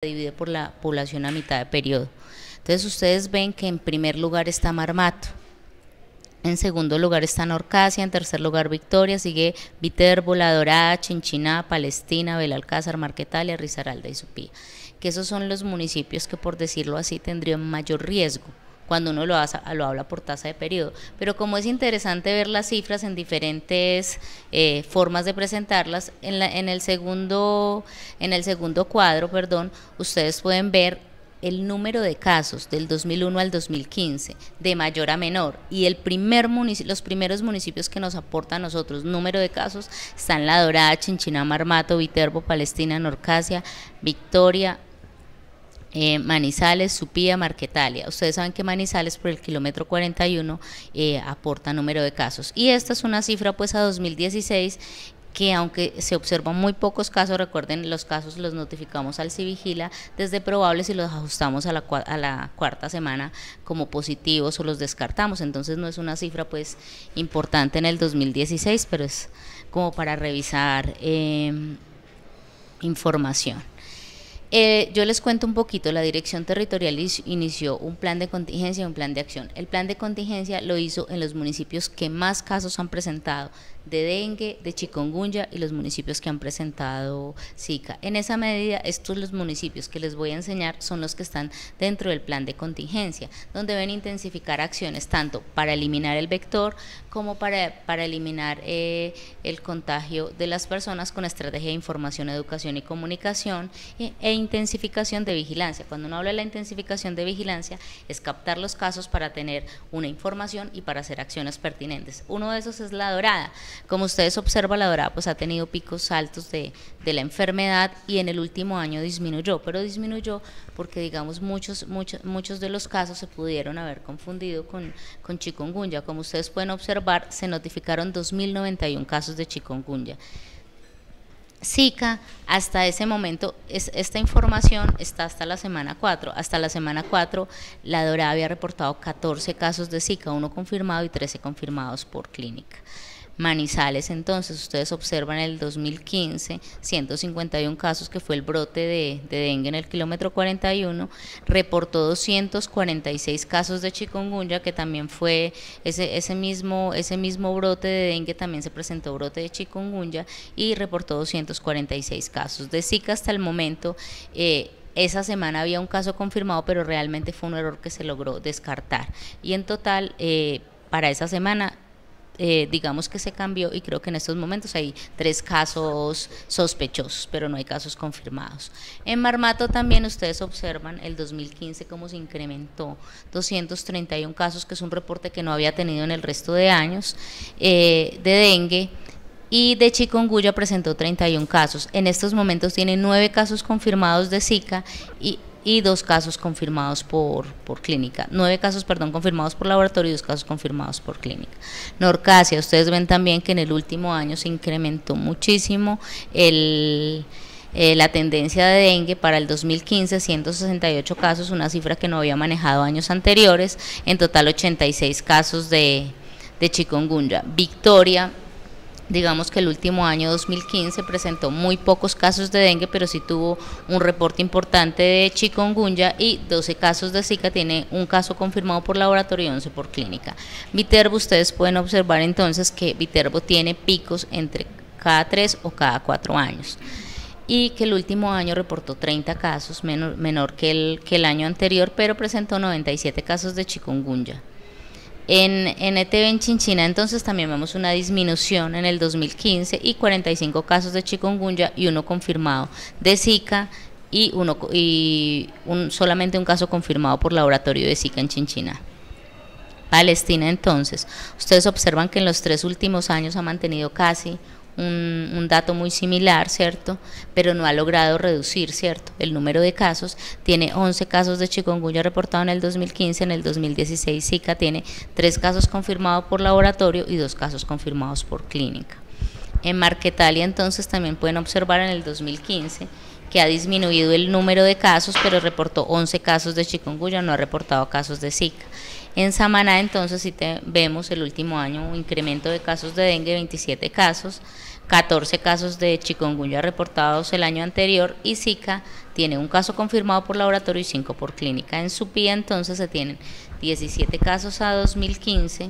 divide por la población a mitad de periodo. Entonces ustedes ven que en primer lugar está Marmato, en segundo lugar está Norcasia, en tercer lugar Victoria, sigue Viterbo, La Dorada, Chinchiná, Palestina, Belalcázar, Marquetalia, Risaralda y Supía, que esos son los municipios que, por decirlo así, tendrían mayor riesgo cuando uno lo habla por tasa de periodo. Pero como es interesante ver las cifras en diferentes formas de presentarlas, en el segundo cuadro, ustedes pueden ver el número de casos del 2001 al 2015, de mayor a menor, y los primeros municipios que nos aportan a nosotros número de casos están La Dorada, Chinchiná, Marmato, Viterbo, Palestina, Norcasia, Victoria, Manizales, Supía, Marquetalia. Ustedes saben que Manizales por el kilómetro 41 aporta número de casos, y esta es una cifra pues a 2016 que, aunque se observan muy pocos casos, recuerden, los casos los notificamos al Civigila desde probables y los ajustamos a la cuarta semana como positivos o los descartamos. Entonces no es una cifra pues importante en el 2016, pero es como para revisar información. Yo les cuento un poquito. La Dirección Territorial inició un plan de contingencia y un plan de acción. El plan de contingencia lo hizo en los municipios que más casos han presentado de dengue, de chikungunya, y los municipios que han presentado Zika. En esa medida, estos los municipios que les voy a enseñar son los que están dentro del plan de contingencia, donde deben intensificar acciones tanto para eliminar el vector como para eliminar el contagio de las personas, con estrategia de información, educación y comunicación, e intensificación de vigilancia. Cuando uno habla de la intensificación de vigilancia, es captar los casos para tener una información y para hacer acciones pertinentes. Uno de esos es La Dorada. Como ustedes observan, La Dorada pues ha tenido picos altos de la enfermedad, y en el último año disminuyó, pero disminuyó porque, digamos, muchos de los casos se pudieron haber confundido con chikungunya. Como ustedes pueden observar, se notificaron 2.091 casos de chikungunya. Zika, hasta ese momento, esta información está hasta la semana 4. Hasta la semana 4, La Dorada había reportado 14 casos de Zika, 1 confirmado y 13 confirmados por clínica. Manizales, entonces, ustedes observan en el 2015, 151 casos, que fue el brote de dengue en el kilómetro 41, reportó 246 casos de chikungunya, que también fue ese mismo brote de dengue, también se presentó brote de chikungunya, y reportó 246 casos. De Zika hasta el momento, esa semana había un caso confirmado, pero realmente fue un error que se logró descartar, y en total, para esa semana, digamos que se cambió, y creo que en estos momentos hay 3 casos sospechosos, pero no hay casos confirmados. En Marmato también ustedes observan el 2015 cómo se incrementó, 231 casos, que es un reporte que no había tenido en el resto de años, de dengue, y de chikungunya presentó 31 casos. En estos momentos tiene 9 casos confirmados de Zika y 2 casos confirmados por clínica, 9 casos, confirmados por laboratorio y 2 casos confirmados por clínica. Norcasia, ustedes ven también que en el último año se incrementó muchísimo la tendencia de dengue. Para el 2015, 168 casos, una cifra que no había manejado años anteriores. En total, 86 casos de chikungunya. Victoria, digamos que el último año 2015 presentó muy pocos casos de dengue, pero sí tuvo un reporte importante de chikungunya y 12 casos de Zika, tiene un caso confirmado por laboratorio y 11 por clínica. Viterbo, ustedes pueden observar entonces que Viterbo tiene picos entre cada 3 o cada 4 años, y que el último año reportó 30 casos, menor que el año anterior, pero presentó 97 casos de chikungunya. En ETV en Chinchiná, entonces, también vemos una disminución en el 2015 y 45 casos de chikungunya y 1 confirmado de Zika, y solamente un caso confirmado por laboratorio de Zika en Chinchiná. Palestina, entonces, ustedes observan que en los 3 últimos años ha mantenido casi un dato muy similar, ¿cierto? Pero no ha logrado reducir, ¿cierto?, el número de casos. Tiene 11 casos de chikungunya reportados en el 2015, en el 2016 Zika tiene 3 casos confirmados por laboratorio y 2 casos confirmados por clínica. En Marquetalia, entonces, también pueden observar en el 2015 que ha disminuido el número de casos, pero reportó 11 casos de chikungunya, no ha reportado casos de Zika. En Samaná, entonces, vemos el último año un incremento de casos de dengue, 27 casos, 14 casos de chikungunya reportados el año anterior, y Zika tiene un caso confirmado por laboratorio y 5 por clínica. En Supía entonces se tienen 17 casos a 2015,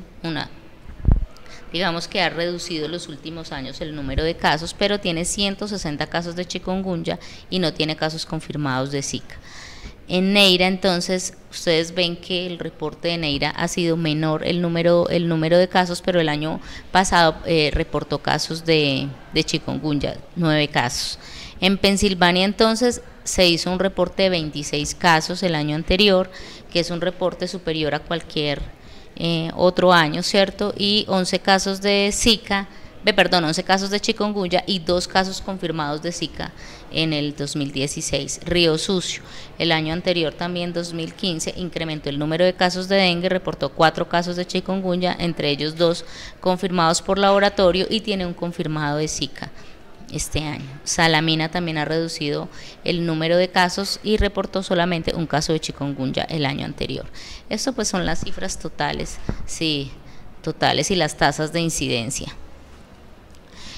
digamos que ha reducido en los últimos años el número de casos, pero tiene 160 casos de chikungunya y no tiene casos confirmados de Zika. En Neira, entonces, ustedes ven que el reporte de Neira ha sido menor el número de casos, pero el año pasado reportó casos de chikungunya, 9 casos. En Pensilvania, entonces, se hizo un reporte de 26 casos el año anterior, que es un reporte superior a cualquier otro año, ¿cierto? Y 11 casos de Zika, 11 casos de chikungunya y 2 casos confirmados de Zika en el 2016. Río Sucio, el año anterior también, 2015, incrementó el número de casos de dengue, reportó 4 casos de chikungunya, entre ellos 2 confirmados por laboratorio, y tiene un confirmado de Zika este año. Salamina también ha reducido el número de casos y reportó solamente un caso de chikungunya el año anterior. Esto pues son las cifras totales, sí, totales, y las tasas de incidencia.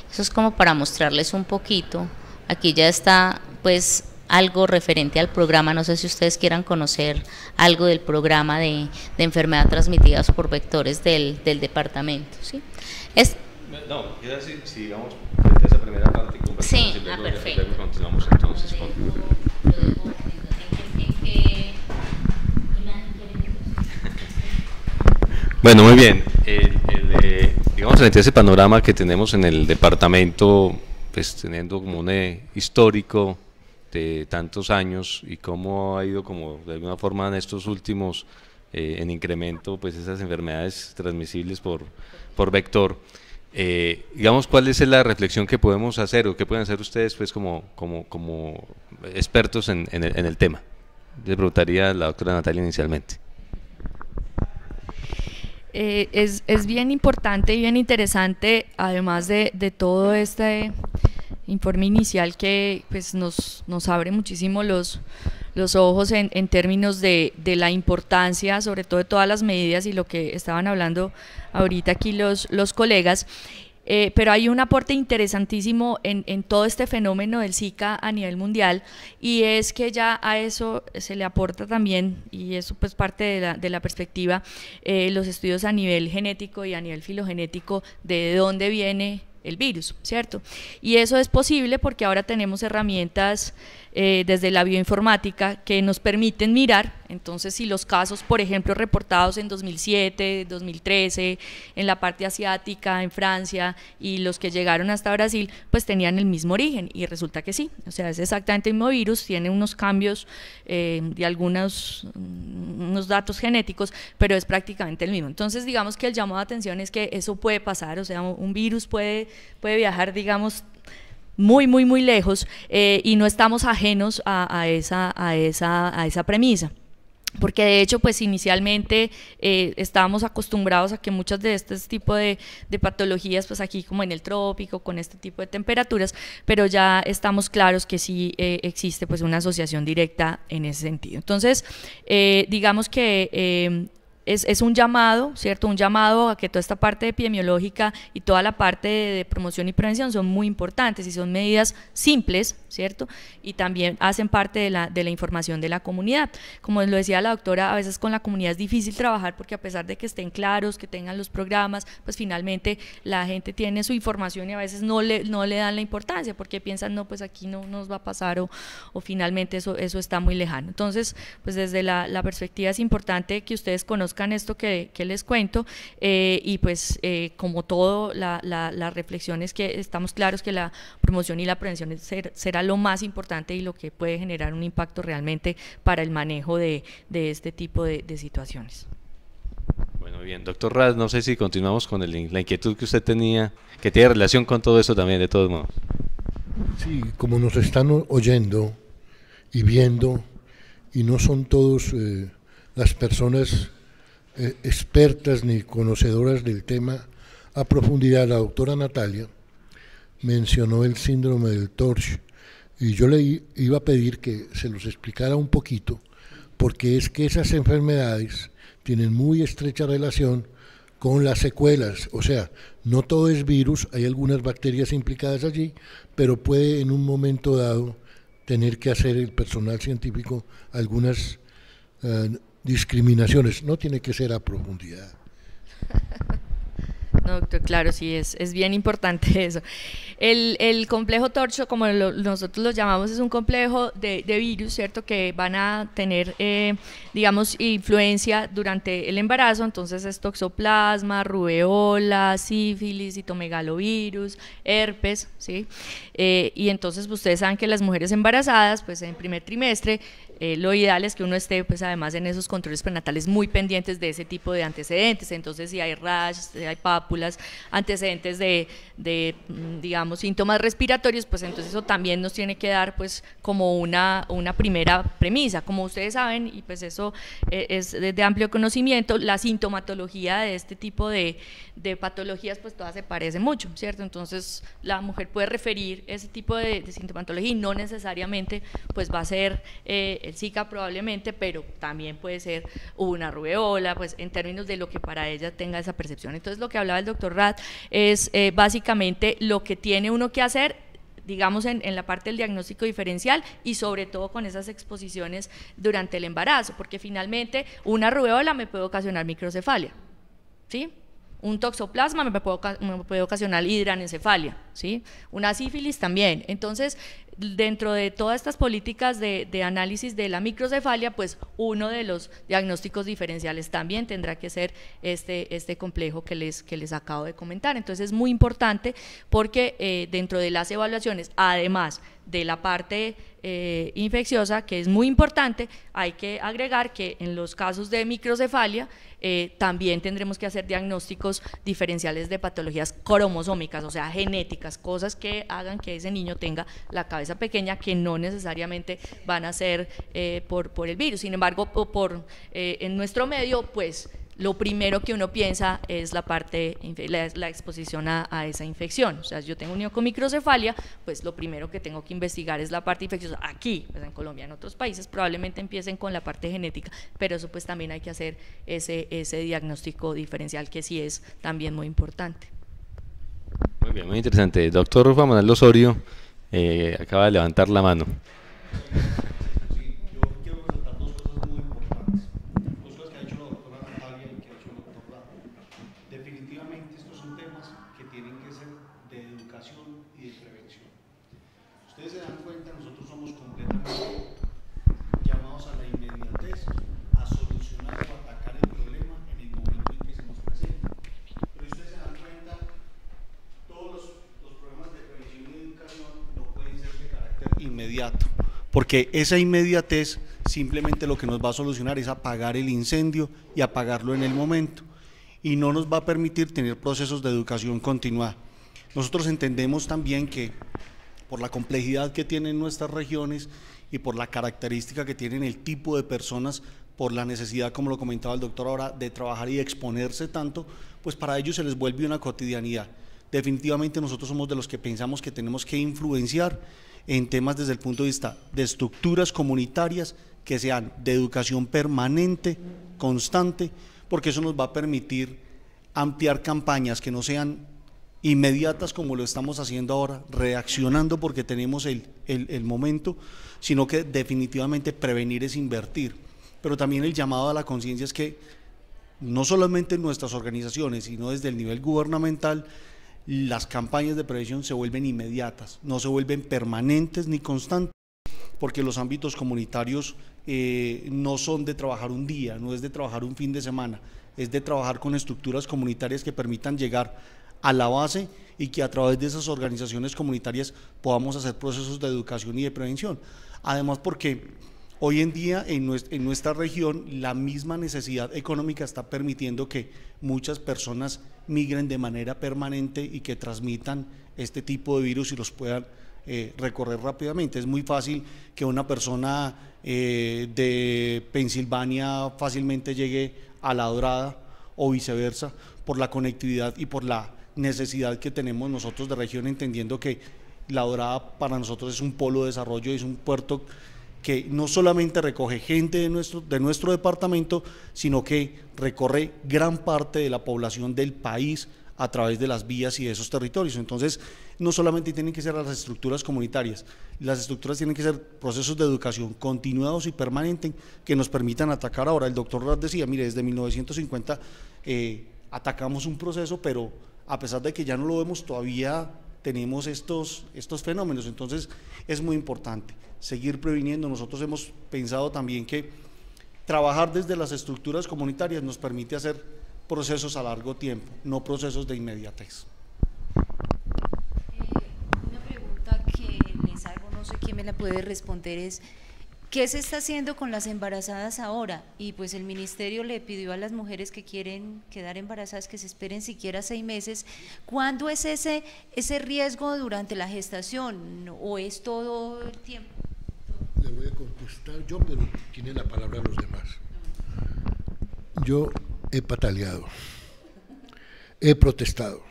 Eso es como para mostrarles un poquito. Aquí ya está pues algo referente al programa. No sé si ustedes quieran conocer algo del programa de enfermedad transmitidas por vectores del departamento, ¿sí? No, quiero decir, si digamos, frente a esa primera parte, sí, perfecto. Luego continuamos entonces con... Bueno, muy bien. Digamos, frente a ese panorama que tenemos en el departamento, pues teniendo como un histórico de tantos años y cómo ha ido como de alguna forma en estos últimos en incremento pues esas enfermedades transmisibles por vector. Digamos, ¿cuál es la reflexión que podemos hacer o que pueden hacer ustedes pues como expertos en el tema? Le preguntaría a la doctora Natalia inicialmente. Es bien importante y bien interesante, además de todo este informe inicial que pues nos abre muchísimo los ojos en términos de la importancia, sobre todo de todas las medidas y lo que estaban hablando ahorita aquí los colegas. Pero hay un aporte interesantísimo en todo este fenómeno del Zika a nivel mundial, y es que ya a eso se le aporta también, y eso pues parte de la perspectiva, los estudios a nivel genético y a nivel filogenético de dónde viene el virus, ¿cierto? Y eso es posible porque ahora tenemos herramientas desde la bioinformática que nos permiten mirar. Entonces, si los casos, por ejemplo, reportados en 2007, 2013, en la parte asiática, en Francia, y los que llegaron hasta Brasil, pues tenían el mismo origen, y resulta que sí, o sea, es exactamente el mismo virus, tiene unos cambios de unos datos genéticos, pero es prácticamente el mismo. Entonces, digamos que el llamado de atención es que eso puede pasar, o sea, un virus puede viajar, digamos, muy lejos, y no estamos ajenos a esa premisa. Porque de hecho pues inicialmente estábamos acostumbrados a que muchas de este tipo de patologías pues aquí como en el trópico con este tipo de temperaturas, pero ya estamos claros que sí existe pues una asociación directa en ese sentido. Entonces digamos que es un llamado, ¿cierto? Un llamado a que toda esta parte epidemiológica y toda la parte de promoción y prevención son muy importantes y son medidas simples, ¿cierto? Y también hacen parte de la información de la comunidad. Como lo decía la doctora, a veces con la comunidad es difícil trabajar porque a pesar de que estén claros, que tengan los programas, pues finalmente la gente tiene su información y a veces no le dan la importancia porque piensan, no, pues aquí no nos va a pasar o finalmente eso está muy lejano. Entonces, pues desde la perspectiva es importante que ustedes conozcan esto que les cuento, y pues como todo la reflexión es que estamos claros que la promoción y la prevención será lo más importante y lo que puede generar un impacto realmente para el manejo de este tipo de situaciones. Bueno, bien, doctor Raz, no sé si continuamos con la inquietud que usted tenía, que tiene relación con todo eso también, de todos modos. Sí, como nos están oyendo y viendo, y no son todos las personas expertas ni conocedoras del tema a profundidad, la doctora Natalia mencionó el síndrome del Torch, y yo le iba a pedir que se los explicara un poquito, porque es que esas enfermedades tienen muy estrecha relación con las secuelas. O sea, no todo es virus, hay algunas bacterias implicadas allí, pero puede en un momento dado tener que hacer el personal científico algunas discriminaciones. No tiene que ser a profundidad. No, doctor, claro, sí, es bien importante eso. El complejo torcho, como nosotros lo llamamos, es un complejo de virus, ¿cierto?, que van a tener, digamos, influencia durante el embarazo. Entonces es toxoplasma, rubeola, sífilis, citomegalovirus, herpes, ¿sí? Y entonces ustedes saben que las mujeres embarazadas, pues en primer trimestre, lo ideal es que uno esté, pues además en esos controles prenatales muy pendientes de ese tipo de antecedentes. Entonces si hay rash, si hay pápulas, antecedentes de digamos, síntomas respiratorios, pues entonces eso también nos tiene que dar pues como una primera premisa. Como ustedes saben, y pues eso es de amplio conocimiento, la sintomatología de este tipo de patologías pues todas se parecen mucho, ¿cierto? Entonces la mujer puede referir ese tipo de sintomatología y no necesariamente pues va a ser el Zika probablemente, pero también puede ser una rubeola, pues en términos de lo que para ella tenga esa percepción. Entonces lo que hablaba el doctor Rath es básicamente lo que tiene uno que hacer, digamos, en la parte del diagnóstico diferencial y sobre todo con esas exposiciones durante el embarazo, porque finalmente una rubeola me puede ocasionar microcefalia, ¿sí? Un toxoplasma me puede ocasionar hidranencefalia, ¿sí? Una sífilis también. Entonces, dentro de todas estas políticas de análisis de la microcefalia, pues uno de los diagnósticos diferenciales también tendrá que ser este complejo que les acabo de comentar. Entonces es muy importante porque dentro de las evaluaciones, además de la parte infecciosa, que es muy importante, hay que agregar que en los casos de microcefalia también tendremos que hacer diagnósticos diferenciales de patologías cromosómicas, o sea, genéticas, cosas que hagan que ese niño tenga la cabeza pequeña, que no necesariamente van a ser por el virus. Sin embargo, en nuestro medio, pues lo primero que uno piensa es la parte, la exposición a esa infección. O sea, si yo tengo un niño con microcefalia, pues lo primero que tengo que investigar es la parte infecciosa. Aquí, pues en Colombia, en otros países probablemente empiecen con la parte genética, pero eso pues también hay que hacer ese diagnóstico diferencial, que sí es también muy importante. Muy bien, muy interesante. Doctor Juan Manuel Osorio acaba de levantar la mano. Ustedes se dan cuenta, nosotros somos completamente llamados a la inmediatez, a solucionar o atacar el problema en el momento en que se nos presenta. Pero ustedes se dan cuenta, todos los problemas de prevención y educación no pueden ser de carácter inmediato, porque esa inmediatez simplemente lo que nos va a solucionar es apagar el incendio y apagarlo en el momento, y no nos va a permitir tener procesos de educación continuada. Nosotros entendemos también que por la complejidad que tienen nuestras regiones y por la característica que tienen el tipo de personas, por la necesidad, como lo comentaba el doctor ahora, de trabajar y de exponerse tanto, pues para ellos se les vuelve una cotidianidad. Definitivamente nosotros somos de los que pensamos que tenemos que influenciar en temas desde el punto de vista de estructuras comunitarias que sean de educación permanente, constante, porque eso nos va a permitir ampliar campañas que no sean inmediatas como lo estamos haciendo ahora, reaccionando porque tenemos el momento, sino que definitivamente prevenir es invertir. Pero también el llamado a la conciencia es que no solamente en nuestras organizaciones, sino desde el nivel gubernamental, las campañas de prevención se vuelven inmediatas, no se vuelven permanentes ni constantes, porque los ámbitos comunitarios no son de trabajar un día, no es de trabajar un fin de semana, es de trabajar con estructuras comunitarias que permitan llegar a la base y que a través de esas organizaciones comunitarias podamos hacer procesos de educación y de prevención. Además, porque hoy en día en nuestra región la misma necesidad económica está permitiendo que muchas personas migren de manera permanente y que transmitan este tipo de virus y los puedan recorrer rápidamente. Es muy fácil que una persona de Pensilvania fácilmente llegue a La Dorada o viceversa, por la conectividad y por la necesidad que tenemos nosotros de región, entendiendo que La Dorada para nosotros es un polo de desarrollo, es un puerto que no solamente recoge gente de nuestro departamento, sino que recorre gran parte de la población del país a través de las vías y de esos territorios. Entonces, no solamente tienen que ser las estructuras comunitarias, las estructuras tienen que ser procesos de educación continuados y permanentes que nos permitan atacar ahora. El doctor Raz decía, mire, desde 1950 atacamos un proceso, pero a pesar de que ya no lo vemos, todavía tenemos estos fenómenos. Entonces, es muy importante seguir previniendo. Nosotros hemos pensado también que trabajar desde las estructuras comunitarias nos permite hacer procesos a largo tiempo, no procesos de inmediatez. Una pregunta que les hago, no sé quién me la puede responder, es ¿qué se está haciendo con las embarazadas ahora? Y pues el ministerio le pidió a las mujeres que quieren quedar embarazadas que se esperen siquiera 6 meses. ¿Cuándo es ese riesgo durante la gestación o es todo el tiempo? Le voy a contestar yo, pero tiene la palabra los demás. Yo he pataleado, he protestado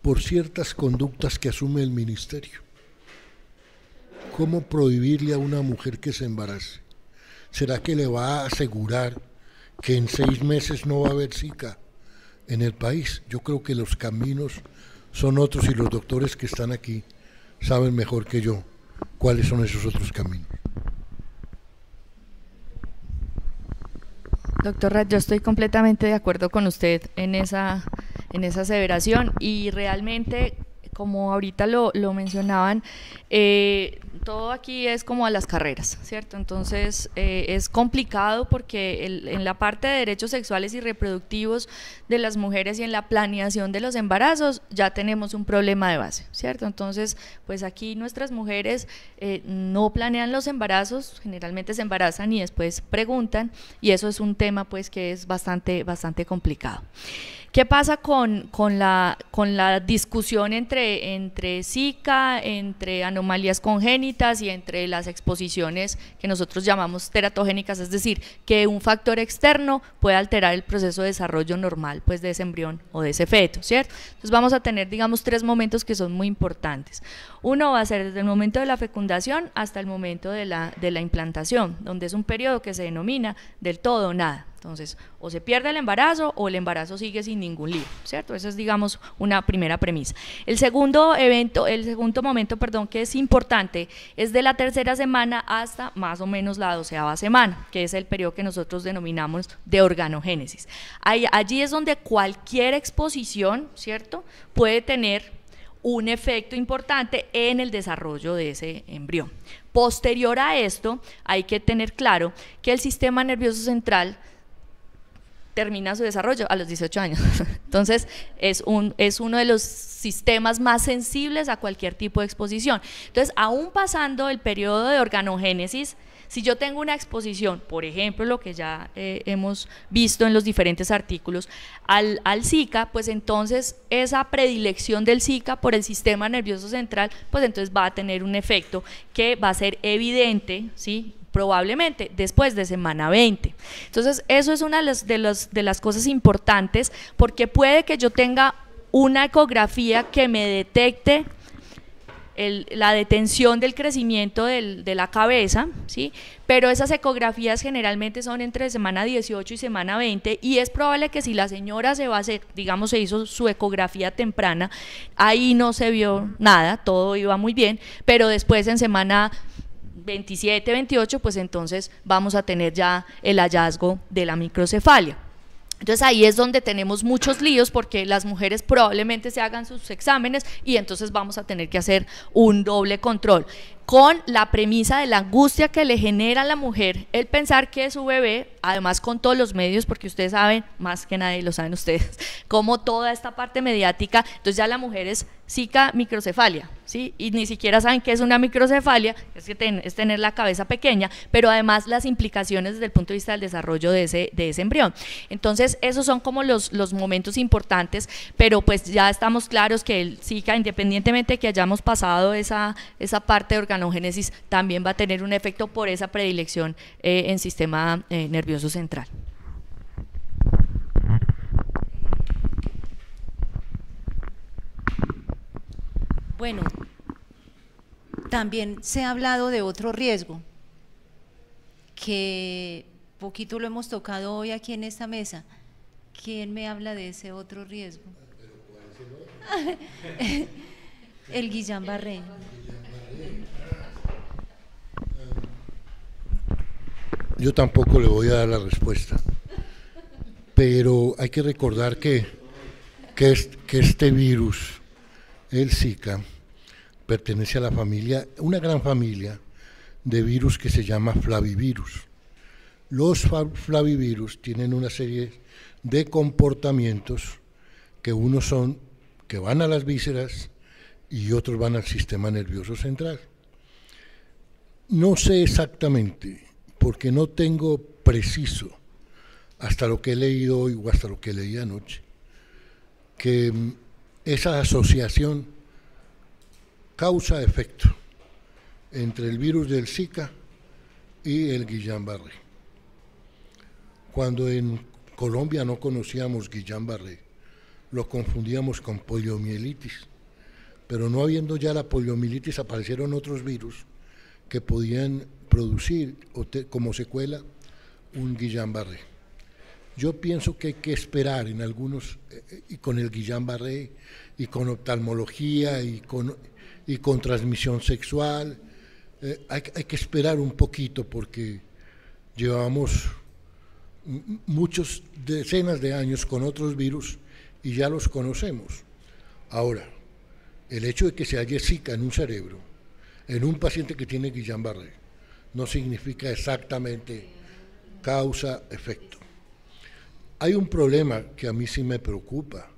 por ciertas conductas que asume el ministerio. ¿Cómo prohibirle a una mujer que se embarace? ¿Será que le va a asegurar que en 6 meses no va a haber Zika en el país? Yo creo que los caminos son otros y los doctores que están aquí saben mejor que yo cuáles son esos otros caminos. Doctor Raz, yo estoy completamente de acuerdo con usted en esa aseveración y realmente, como ahorita lo mencionaban, todo aquí es como a las carreras, ¿cierto? Entonces es complicado porque en la parte de derechos sexuales y reproductivos de las mujeres y en la planeación de los embarazos ya tenemos un problema de base, ¿cierto? Entonces, pues aquí nuestras mujeres no planean los embarazos, generalmente se embarazan y después preguntan, y eso es un tema pues que es bastante complicado. ¿Qué pasa con la discusión entre Zika, entre anomalías congénitas y entre las exposiciones que nosotros llamamos teratogénicas? Es decir, que un factor externo puede alterar el proceso de desarrollo normal pues, de ese embrión o de ese feto, ¿cierto? Entonces vamos a tener, digamos, 3 momentos que son muy importantes. Uno va a ser desde el momento de la fecundación hasta el momento de la implantación, donde es un periodo que se denomina del todo o nada. Entonces, o se pierde el embarazo o el embarazo sigue sin ningún lío, ¿cierto? Esa es, digamos, una primera premisa. El segundo momento, que es importante, es de la 3ª semana hasta más o menos la 12ª semana, que es el periodo que nosotros denominamos de organogénesis. Allí es donde cualquier exposición, ¿cierto?, puede tener un efecto importante en el desarrollo de ese embrión. Posterior a esto, hay que tener claro que el sistema nervioso central termina su desarrollo a los 18 años. Entonces, es uno de los sistemas más sensibles a cualquier tipo de exposición. Entonces, aún pasando el periodo de organogénesis, si yo tengo una exposición, por ejemplo, lo que ya hemos visto en los diferentes artículos, al Zika, pues entonces esa predilección del Zika por el sistema nervioso central, pues entonces va a tener un efecto que va a ser evidente, ¿sí?, probablemente después de semana 20. Entonces eso es una de las cosas importantes, porque puede que yo tenga una ecografía que me detecte la detención del crecimiento de la cabeza, ¿sí?, pero esas ecografías generalmente son entre semana 18 y semana 20, y es probable que si la señora se va a hacer, digamos, se hizo su ecografía temprana, ahí no se vio nada, todo iba muy bien, pero después en semana 27, 28, pues entonces vamos a tener ya el hallazgo de la microcefalia. Entonces ahí es donde tenemos muchos líos, porque las mujeres probablemente se hagan sus exámenes y entonces vamos a tener que hacer un doble control, con la premisa de la angustia que le genera a la mujer el pensar que su bebé, además con todos los medios, porque ustedes saben, más que nadie lo saben ustedes, como toda esta parte mediática, entonces ya la mujer es Zika microcefalia, ¿sí?, y ni siquiera saben qué es una microcefalia, es que es tener la cabeza pequeña, pero además las implicaciones desde el punto de vista del desarrollo de ese embrión. Entonces esos son como los momentos importantes, pero pues ya estamos claros que el Zika, independientemente de que hayamos pasado esa parte de organogénesis, también va a tener un efecto por esa predilección en sistema nervioso central. Bueno, también se ha hablado de otro riesgo, que poquito lo hemos tocado hoy aquí en esta mesa. ¿Quién me habla de ese otro riesgo? El Guillain-Barré. Yo tampoco le voy a dar la respuesta, pero hay que recordar que este virus, el Zika, pertenece a la familia, una gran familia de virus que se llama flavivirus. Los flavivirus tienen una serie de comportamientos que unos son que van a las vísceras y otros van al sistema nervioso central. No sé exactamente, porque no tengo preciso, hasta lo que he leído hoy o hasta lo que leí anoche, que esa asociación causa-efecto entre el virus del Zika y el Guillain-Barré. Cuando en Colombia no conocíamos Guillain-Barré, lo confundíamos con poliomielitis, pero no habiendo ya la poliomielitis aparecieron otros virus que podían producir como secuela un Guillain-Barré. Yo pienso que hay que esperar en algunos, y con el Guillain-Barré, y con oftalmología, y con transmisión sexual, hay que esperar un poquito porque llevamos muchos decenas de años con otros virus y ya los conocemos. Ahora, el hecho de que se halle Zika en un cerebro, en un paciente que tiene Guillain-Barré, no significa exactamente causa-efecto. Hay un problema que a mí sí me preocupa,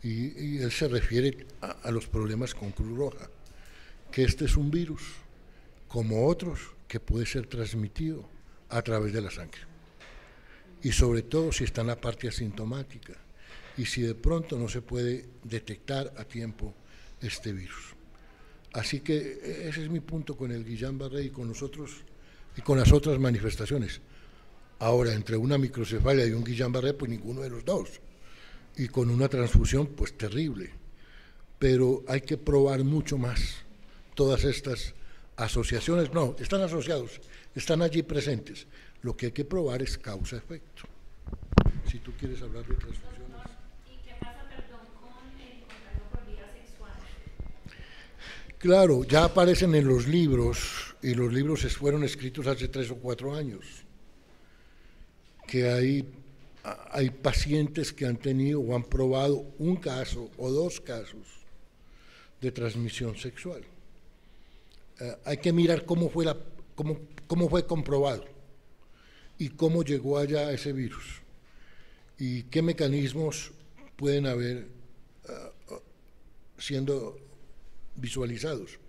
y él se refiere a los problemas con Cruz Roja, que este es un virus, como otros, que puede ser transmitido a través de la sangre. Y sobre todo si está en la parte asintomática, y si de pronto no se puede detectar a tiempo este virus. Así que ese es mi punto con el Guillain-Barré y con nosotros y con las otras manifestaciones. Ahora, entre una microcefalia y un Guillain-Barré, pues ninguno de los dos. Y con una transfusión, pues terrible. Pero hay que probar mucho más todas estas asociaciones. No, están asociados, están allí presentes. Lo que hay que probar es causa-efecto. Si tú quieres hablar de transfusiones. ¿Y qué pasa, perdón, con el contagio por vía sexual? Claro, ya aparecen en los libros, y los libros fueron escritos hace 3 o 4 años, que hay pacientes que han tenido o han probado un caso o 2 casos de transmisión sexual. Hay que mirar cómo fue comprobado y cómo llegó allá ese virus y qué mecanismos pueden haber siendo visualizados.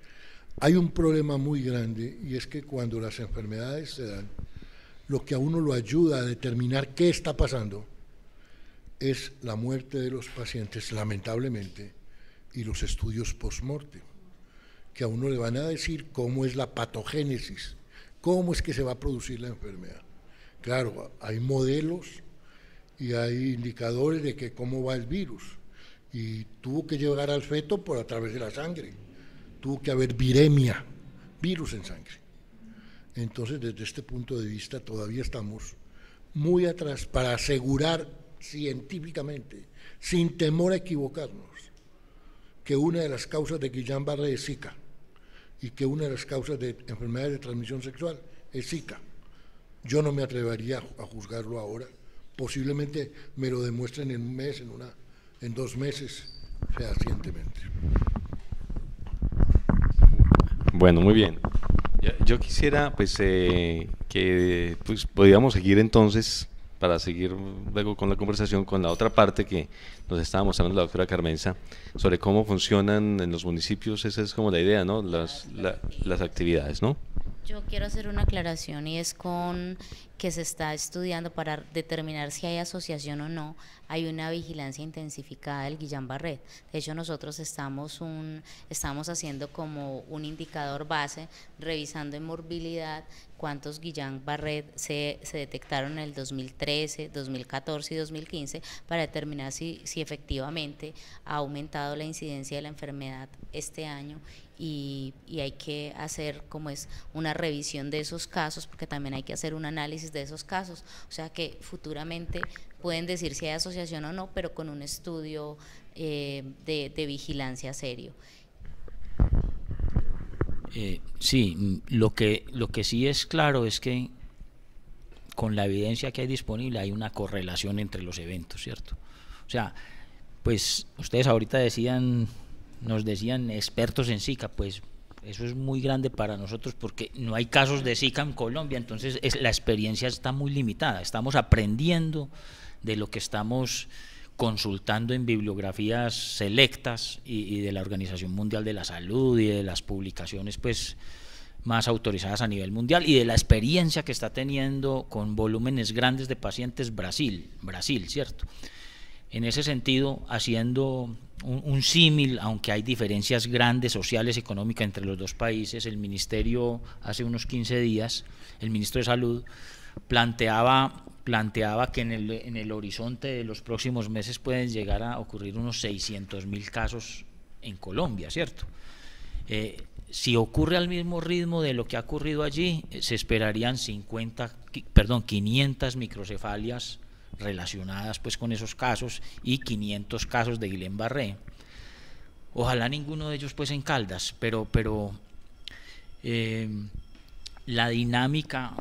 Hay un problema muy grande y es que cuando las enfermedades se dan, lo que a uno lo ayuda a determinar qué está pasando es la muerte de los pacientes, lamentablemente, y los estudios post-mortem, que a uno le van a decir cómo es la patogénesis, cómo es que se va a producir la enfermedad. Claro, hay modelos y hay indicadores de que cómo va el virus, y tuvo que llegar al feto a través de la sangre, tuvo que haber viremia, virus en sangre. Entonces, desde este punto de vista, todavía estamos muy atrás para asegurar científicamente, sin temor a equivocarnos, que una de las causas de Guillain-Barré es Zika y que una de las causas de enfermedades de transmisión sexual es Zika. Yo no me atrevería a juzgarlo ahora, posiblemente me lo demuestren en un mes, en 2 meses, fehacientemente. Bueno, muy bien. Yo quisiera que podíamos seguir entonces, para seguir luego con la conversación, con la otra parte que nos estaba mostrando la doctora Carmenza, sobre cómo funcionan en los municipios. Esa es como la idea, ¿no? Las actividades, ¿no? Yo quiero hacer una aclaración, y es con que se está estudiando para determinar si hay asociación o no. Hay una vigilancia intensificada del Guillain-Barré. De hecho, nosotros estamos haciendo como un indicador base, revisando en morbilidad cuántos Guillain-Barré se detectaron en el 2013, 2014 y 2015, para determinar si efectivamente ha aumentado la incidencia de la enfermedad este año y hay que hacer como es una revisión de esos casos, porque también hay que hacer un análisis de esos casos, o sea que futuramente pueden decir si hay asociación o no, pero con un estudio de vigilancia serio. Sí, lo que sí es claro es que con la evidencia que hay disponible hay una correlación entre los eventos, ¿cierto? O sea, pues ustedes ahorita nos decían expertos en Zika, pues eso es muy grande para nosotros porque no hay casos de Zika en Colombia, entonces la experiencia está muy limitada, estamos aprendiendo de lo que estamos consultando en bibliografías selectas y de la Organización Mundial de la Salud y de las publicaciones pues más autorizadas a nivel mundial y de la experiencia que está teniendo con volúmenes grandes de pacientes Brasil, ¿cierto? En ese sentido, haciendo un símil, aunque hay diferencias grandes sociales y económicas entre los dos países, el ministerio hace unos 15 días, el ministro de Salud planteaba que en el horizonte de los próximos meses pueden llegar a ocurrir unos 600.000 casos en Colombia, ¿cierto? Si ocurre al mismo ritmo de lo que ha ocurrido allí, se esperarían 500 microcefalias relacionadas pues con esos casos y 500 casos de Guillain-Barré. Ojalá ninguno de ellos pues en Caldas, pero la dinámica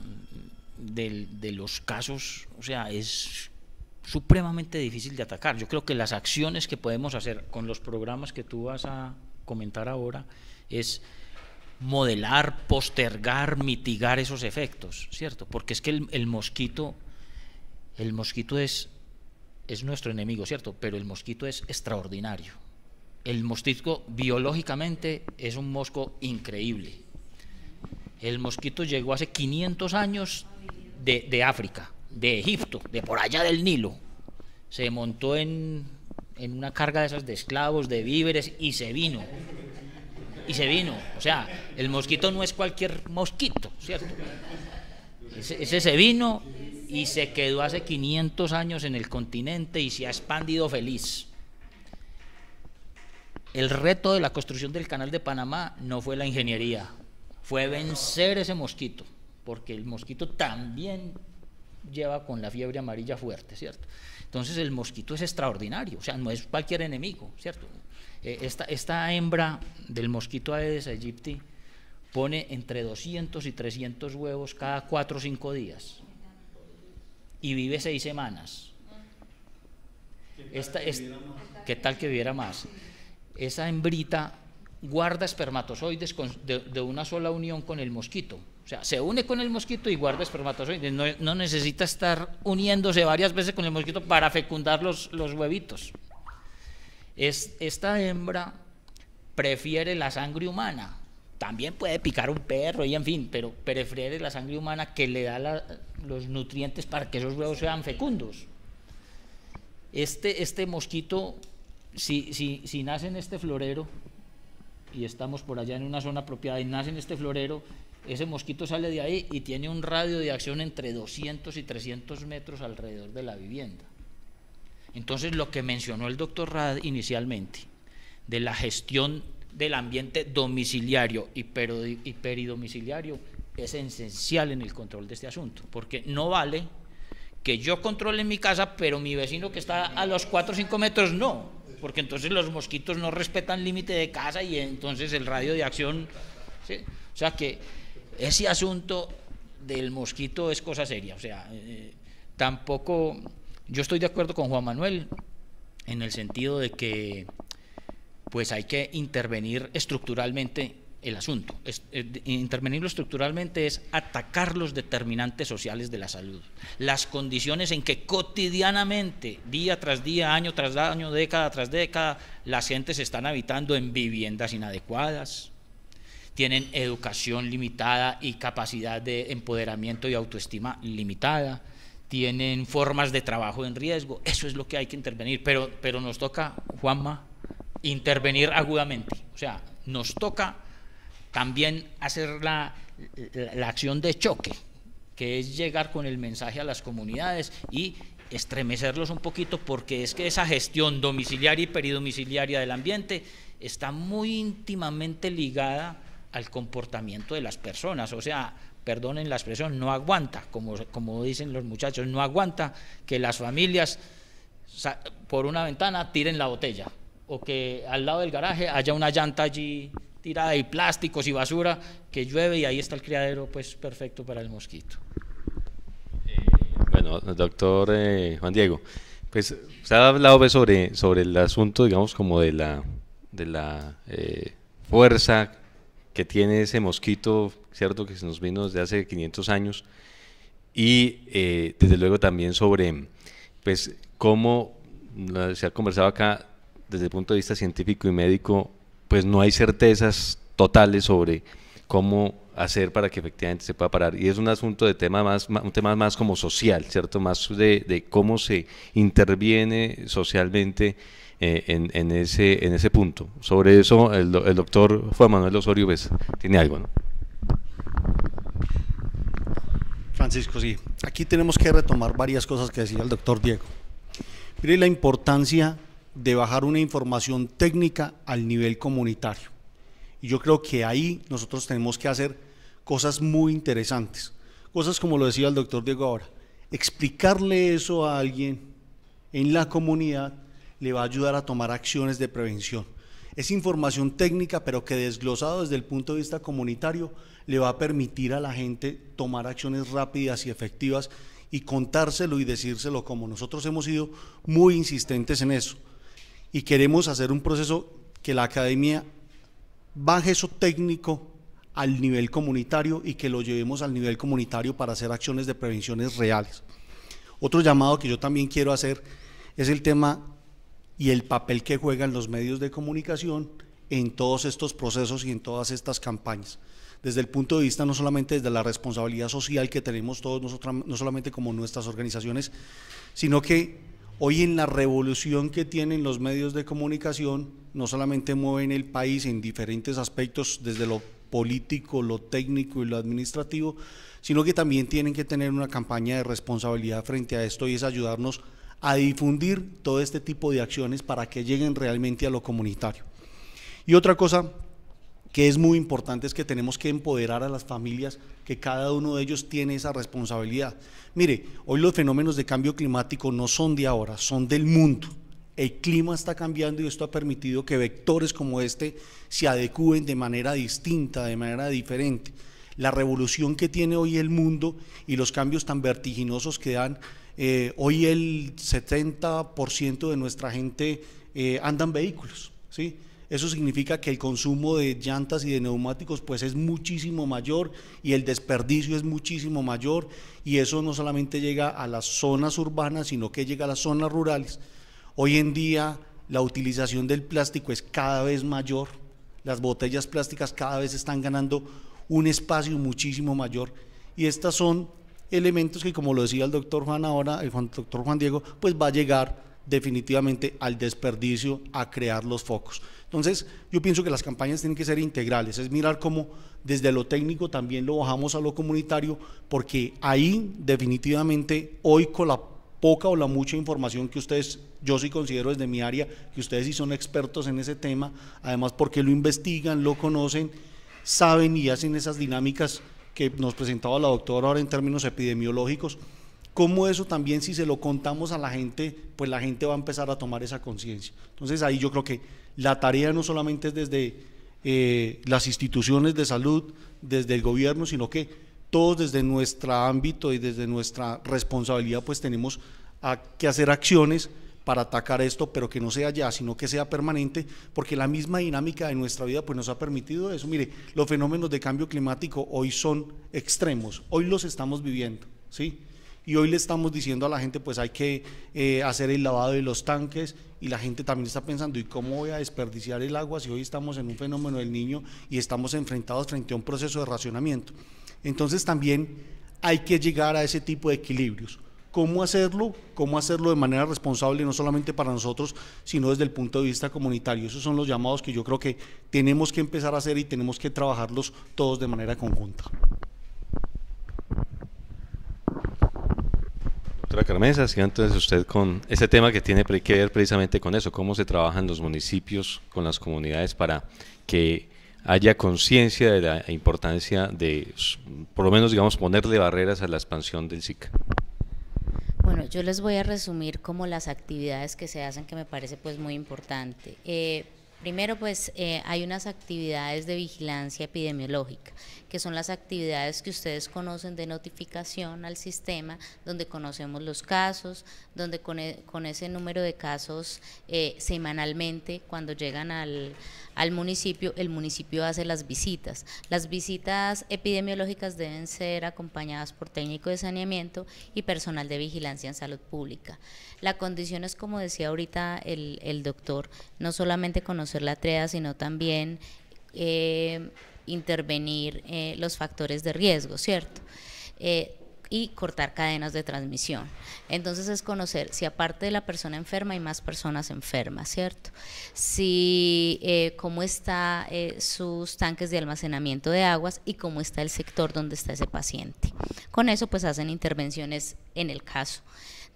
de los casos, o sea, es supremamente difícil de atacar. Yo creo que las acciones que podemos hacer con los programas que tú vas a comentar ahora es modelar, postergar, mitigar esos efectos, ¿cierto? Porque es que el mosquito es nuestro enemigo, ¿cierto? Pero el mosquito es extraordinario. El mosquito biológicamente es un mosco increíble. El mosquito llegó hace 500 años de África, de Egipto, de por allá del Nilo. Se montó en una carga de esas de esclavos, de víveres y se vino. O sea, el mosquito no es cualquier mosquito, ¿cierto? Ese se vino y se quedó hace 500 años en el continente y se ha expandido feliz. El reto de la construcción del Canal de Panamá no fue la ingeniería, fue vencer ese mosquito, porque el mosquito también lleva con la fiebre amarilla fuerte, ¿cierto? Entonces el mosquito es extraordinario, o sea, no es cualquier enemigo, ¿cierto? Esta hembra del mosquito Aedes aegypti pone entre 200 y 300 huevos cada 4 o 5 días y vive 6 semanas. ¿Qué tal que viviera más? Esa hembrita guarda espermatozoides de una sola unión con el mosquito. O sea, se une con el mosquito y guarda espermatozoides. No necesita estar uniéndose varias veces con el mosquito para fecundar los huevitos. Esta hembra prefiere la sangre humana. También puede picar un perro y en fin, pero prefiere la sangre humana que le da los nutrientes para que esos huevos sean fecundos. Este mosquito, si nace en este florero, y estamos por allá en una zona apropiada y nace en este florero, ese mosquito sale de ahí y tiene un radio de acción entre 200 y 300 metros alrededor de la vivienda. Entonces, lo que mencionó el doctor Rad inicialmente, de la gestión del ambiente domiciliario y peridomiciliario, es esencial en el control de este asunto, porque no vale que yo controle en mi casa, pero mi vecino que está a los 4 o 5 metros no, porque entonces los mosquitos no respetan límite de casa y entonces el radio de acción, ¿sí? O sea que ese asunto del mosquito es cosa seria. O sea, tampoco, yo estoy de acuerdo con Juan Manuel en el sentido de que pues hay que intervenir estructuralmente el asunto. Intervenirlo estructuralmente es atacar los determinantes sociales de la salud, las condiciones en que cotidianamente, día tras día, año tras año, década tras década, las gentes están habitando en viviendas inadecuadas, tienen educación limitada y capacidad de empoderamiento y autoestima limitada, tienen formas de trabajo en riesgo. Eso es lo que hay que intervenir, pero nos toca, Juanma, intervenir agudamente. O sea, nos toca también hacer la acción de choque, que es llegar con el mensaje a las comunidades y estremecerlos un poquito, porque es que esa gestión domiciliaria y peridomiciliaria del ambiente está muy íntimamente ligada al comportamiento de las personas. O sea, perdonen la expresión, no aguanta, como dicen los muchachos, no aguanta que las familias por una ventana tiren la botella, o que al lado del garaje haya una llanta allí tirada y plásticos y basura, que llueve y ahí está el criadero pues perfecto para el mosquito. Bueno, doctor Juan Diego, pues se ha hablado pues, sobre el asunto, digamos, como de la fuerza que tiene ese mosquito, cierto, que se nos vino desde hace 500 años, y desde luego también sobre pues cómo se ha conversado acá desde el punto de vista científico y médico, pues no hay certezas totales sobre cómo hacer para que efectivamente se pueda parar, y es un asunto de un tema más como social, cierto, más de cómo se interviene socialmente en ese punto. Sobre eso el doctor Juan Manuel Osorio pues, tiene algo, ¿no? Francisco, sí, aquí tenemos que retomar varias cosas que decía el doctor Diego. Mire la importancia de bajar una información técnica al nivel comunitario, y yo creo que ahí nosotros tenemos que hacer cosas muy interesantes, cosas como lo decía el doctor Diego ahora. Explicarle eso a alguien en la comunidad le va a ayudar a tomar acciones de prevención. Es información técnica, pero que desglosado desde el punto de vista comunitario le va a permitir a la gente tomar acciones rápidas y efectivas y contárselo y decírselo, como nosotros hemos sido muy insistentes en eso. Y queremos hacer un proceso que la academia baje eso técnico al nivel comunitario y que lo llevemos al nivel comunitario para hacer acciones de prevenciones reales. Otro llamado que yo también quiero hacer es el tema y el papel que juegan los medios de comunicación en todos estos procesos y en todas estas campañas. Desde el punto de vista no solamente desde la responsabilidad social que tenemos todos nosotros, no solamente como nuestras organizaciones, sino que hoy en la revolución que tienen los medios de comunicación, no solamente mueven el país en diferentes aspectos, desde lo político, lo técnico y lo administrativo, sino que también tienen que tener una campaña de responsabilidad frente a esto, y es ayudarnos a difundir todo este tipo de acciones para que lleguen realmente a lo comunitario. Y otra cosa que es muy importante es que tenemos que empoderar a las familias, que cada uno de ellos tiene esa responsabilidad. Mire, hoy los fenómenos de cambio climático no son de ahora, son del mundo. El clima está cambiando y esto ha permitido que vectores como este se adecúen de manera distinta, de manera diferente. La revolución que tiene hoy el mundo y los cambios tan vertiginosos que dan, hoy el 70% de nuestra gente anda en vehículos, ¿sí? Eso significa que el consumo de llantas y de neumáticos pues es muchísimo mayor y el desperdicio es muchísimo mayor, y eso no solamente llega a las zonas urbanas, sino que llega a las zonas rurales. Hoy en día la utilización del plástico es cada vez mayor, las botellas plásticas cada vez están ganando un espacio muchísimo mayor, y estos son elementos que, como lo decía el doctor Juan ahora, el doctor Juan Diego, pues va a llegar definitivamente al desperdicio, a crear los focos. Entonces yo pienso que las campañas tienen que ser integrales, es mirar cómo desde lo técnico también lo bajamos a lo comunitario, porque ahí definitivamente hoy con la poca o la mucha información que ustedes, yo sí considero desde mi área, que ustedes sí son expertos en ese tema, además porque lo investigan, lo conocen, saben y hacen esas dinámicas que nos presentaba la doctora ahora en términos epidemiológicos, cómo eso también, si se lo contamos a la gente, pues la gente va a empezar a tomar esa conciencia. Entonces ahí yo creo que la tarea no solamente es desde las instituciones de salud, desde el gobierno, sino que todos desde nuestro ámbito y desde nuestra responsabilidad pues tenemos que hacer acciones para atacar esto, pero que no sea ya, sino que sea permanente, porque la misma dinámica de nuestra vida pues nos ha permitido eso. Mire, los fenómenos de cambio climático hoy son extremos, hoy los estamos viviendo, ¿sí? Y hoy le estamos diciendo a la gente pues hay que hacer el lavado de los tanques, y la gente también está pensando, ¿y cómo voy a desperdiciar el agua si hoy estamos en un fenómeno del Niño y estamos enfrentados frente a un proceso de racionamiento? Entonces también hay que llegar a ese tipo de equilibrios. ¿Cómo hacerlo? ¿Cómo hacerlo de manera responsable, no solamente para nosotros, sino desde el punto de vista comunitario? Esos son los llamados que yo creo que tenemos que empezar a hacer y tenemos que trabajarlos todos de manera conjunta. Doctora Carmenza, siga entonces usted con este tema que tiene que ver precisamente con eso, cómo se trabaja en los municipios, con las comunidades para que haya conciencia de la importancia de, por lo menos, digamos, ponerle barreras a la expansión del Zika. Bueno, yo les voy a resumir como las actividades que se hacen, que me parece pues muy importante. Primero, pues hay unas actividades de vigilancia epidemiológica, que son las actividades que ustedes conocen de notificación al sistema, donde conocemos los casos, donde con ese número de casos semanalmente, cuando llegan al municipio, el municipio hace las visitas. Las visitas epidemiológicas deben ser acompañadas por técnico de saneamiento y personal de vigilancia en salud pública. La condición es, como decía ahorita el doctor, no solamente conocer la TREA, sino también intervenir los factores de riesgo, ¿cierto? Y cortar cadenas de transmisión. Entonces es conocer si aparte de la persona enferma hay más personas enfermas, ¿cierto? Si cómo está sus tanques de almacenamiento de aguas y cómo está el sector donde está ese paciente. Con eso pues hacen intervenciones en el caso.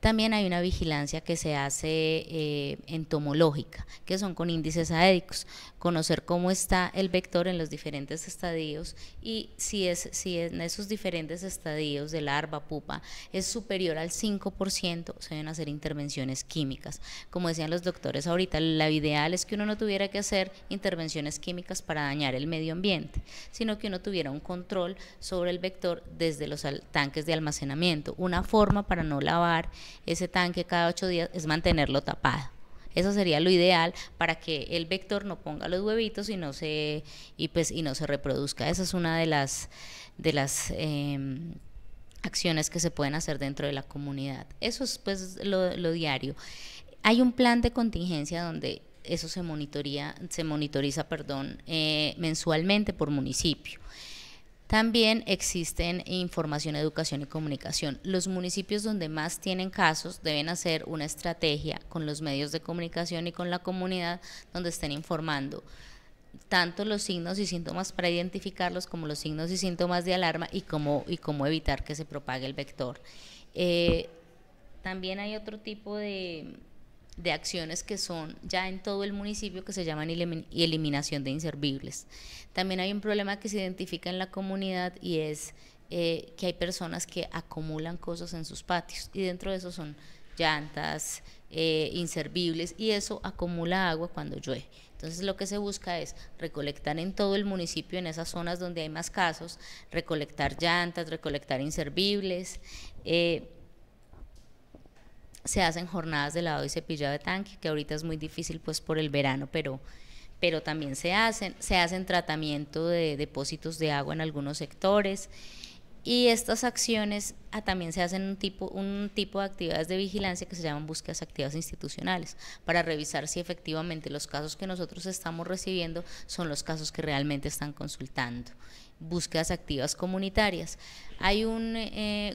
También hay una vigilancia que se hace entomológica, que son con índices aédicos, conocer cómo está el vector en los diferentes estadios y si en esos diferentes estadios de larva, pupa, es superior al 5%, se deben hacer intervenciones químicas. Como decían los doctores ahorita, lo ideal es que uno no tuviera que hacer intervenciones químicas para dañar el medio ambiente, sino que uno tuviera un control sobre el vector desde los tanques de almacenamiento. Una forma para no lavar ese tanque cada 8 días es mantenerlo tapado. Eso sería lo ideal para que el vector no ponga los huevitos y no se reproduzca. Esa es una de las acciones que se pueden hacer dentro de la comunidad. Eso es pues lo diario. Hay un plan de contingencia donde eso se monitoriza mensualmente por municipio. También existen información, educación y comunicación. Los municipios donde más tienen casos deben hacer una estrategia con los medios de comunicación y con la comunidad, donde estén informando tanto los signos y síntomas para identificarlos como los signos y síntomas de alarma y cómo evitar que se propague el vector. También hay otro tipo de acciones que son ya en todo el municipio, que se llaman eliminación de inservibles. También hay un problema que se identifica en la comunidad y es que hay personas que acumulan cosas en sus patios y dentro de eso son llantas, inservibles, y eso acumula agua cuando llueve. Entonces lo que se busca es recolectar en todo el municipio, en esas zonas donde hay más casos, recolectar llantas, recolectar inservibles. Se hacen jornadas de lavado y cepillado de tanque, que ahorita es muy difícil pues por el verano, pero también se hacen tratamiento de depósitos de agua en algunos sectores, y estas acciones también se hacen un tipo de actividades de vigilancia que se llaman búsquedas activas institucionales, para revisar si efectivamente los casos que nosotros estamos recibiendo son los casos que realmente están consultando. Búsquedas activas comunitarias. Hay un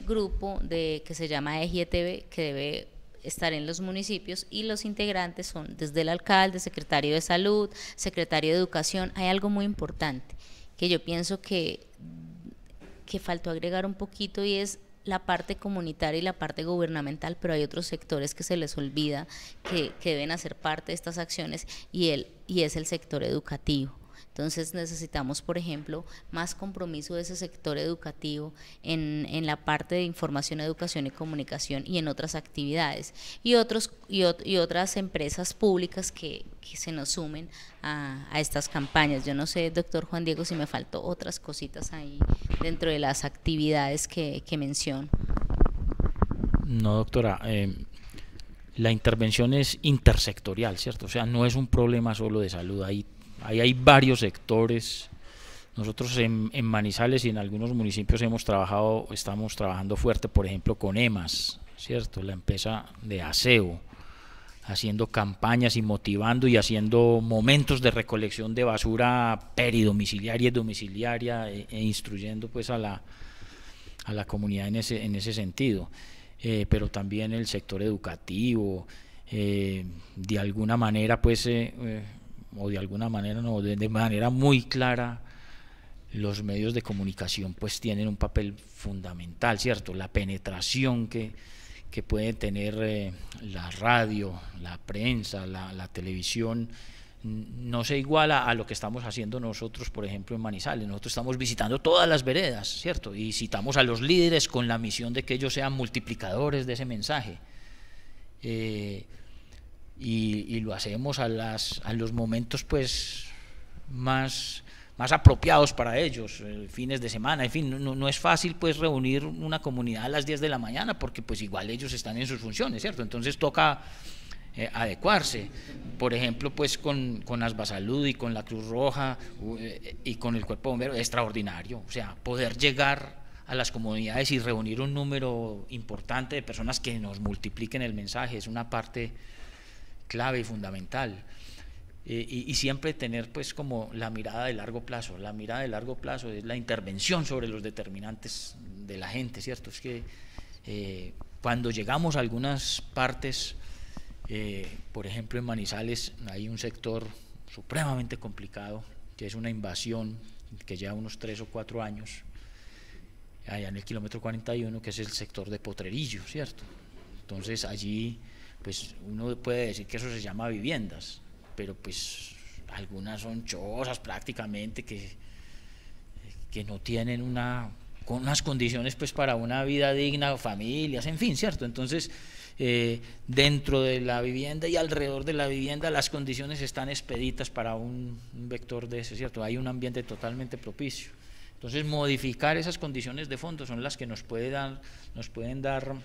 grupo que se llama EGTB que debe estar en los municipios, y los integrantes son desde el alcalde, secretario de salud, secretario de educación. Hay algo muy importante que yo pienso que faltó agregar un poquito, y es la parte comunitaria y la parte gubernamental, pero hay otros sectores que se les olvida que deben hacer parte de estas acciones, y es el sector educativo. Entonces necesitamos, por ejemplo, más compromiso de ese sector educativo en la parte de información, educación y comunicación y en otras actividades, y otras empresas públicas que se nos sumen a estas campañas. Yo no sé, doctor Juan Diego, si me faltó otras cositas ahí dentro de las actividades que menciono. No, doctora, la intervención es intersectorial, ¿cierto? O sea, no es un problema solo de salud, ahí hay varios sectores. Nosotros en Manizales y en algunos municipios estamos trabajando fuerte, por ejemplo, con EMAS, ¿cierto? La empresa de aseo, haciendo campañas y motivando y haciendo momentos de recolección de basura peridomiciliaria y domiciliaria, e instruyendo pues a la comunidad en ese sentido. Pero también el sector educativo, de alguna manera pues o de alguna manera no, de manera muy clara, los medios de comunicación pues tienen un papel fundamental, ¿cierto? La penetración que que puede tener la radio, la prensa, la televisión, no se iguala a lo que estamos haciendo nosotros, por ejemplo, en Manizales. Nosotros estamos visitando todas las veredas, ¿cierto? Y citamos a los líderes con la misión de que ellos sean multiplicadores de ese mensaje. Y lo hacemos a los momentos pues más apropiados para ellos, fines de semana, en fin, no es fácil pues reunir una comunidad a las 10 de la mañana porque pues igual ellos están en sus funciones, ¿cierto? Entonces toca adecuarse, por ejemplo pues con Asbasalud y con la Cruz Roja y con el Cuerpo de Bomberos, extraordinario, o sea, poder llegar a las comunidades y reunir un número importante de personas que nos multipliquen el mensaje, es una parte clave y fundamental. Y siempre tener pues como la mirada de largo plazo. La mirada de largo plazo es la intervención sobre los determinantes de la gente, ¿cierto? Es que cuando llegamos a algunas partes, por ejemplo en Manizales hay un sector supremamente complicado, que es una invasión que lleva unos 3 o 4 años, allá en el kilómetro 41, que es el sector de Potrerillo, ¿cierto? Entonces allí pues uno puede decir que eso se llama viviendas, pero pues algunas son chozas prácticamente que no tienen unas condiciones pues para una vida digna, familias, en fin, ¿cierto? Entonces dentro de la vivienda y alrededor de la vivienda las condiciones están expeditas para un vector de ese, ¿cierto? Hay un ambiente totalmente propicio. Entonces modificar esas condiciones de fondo son las que nos pueden dar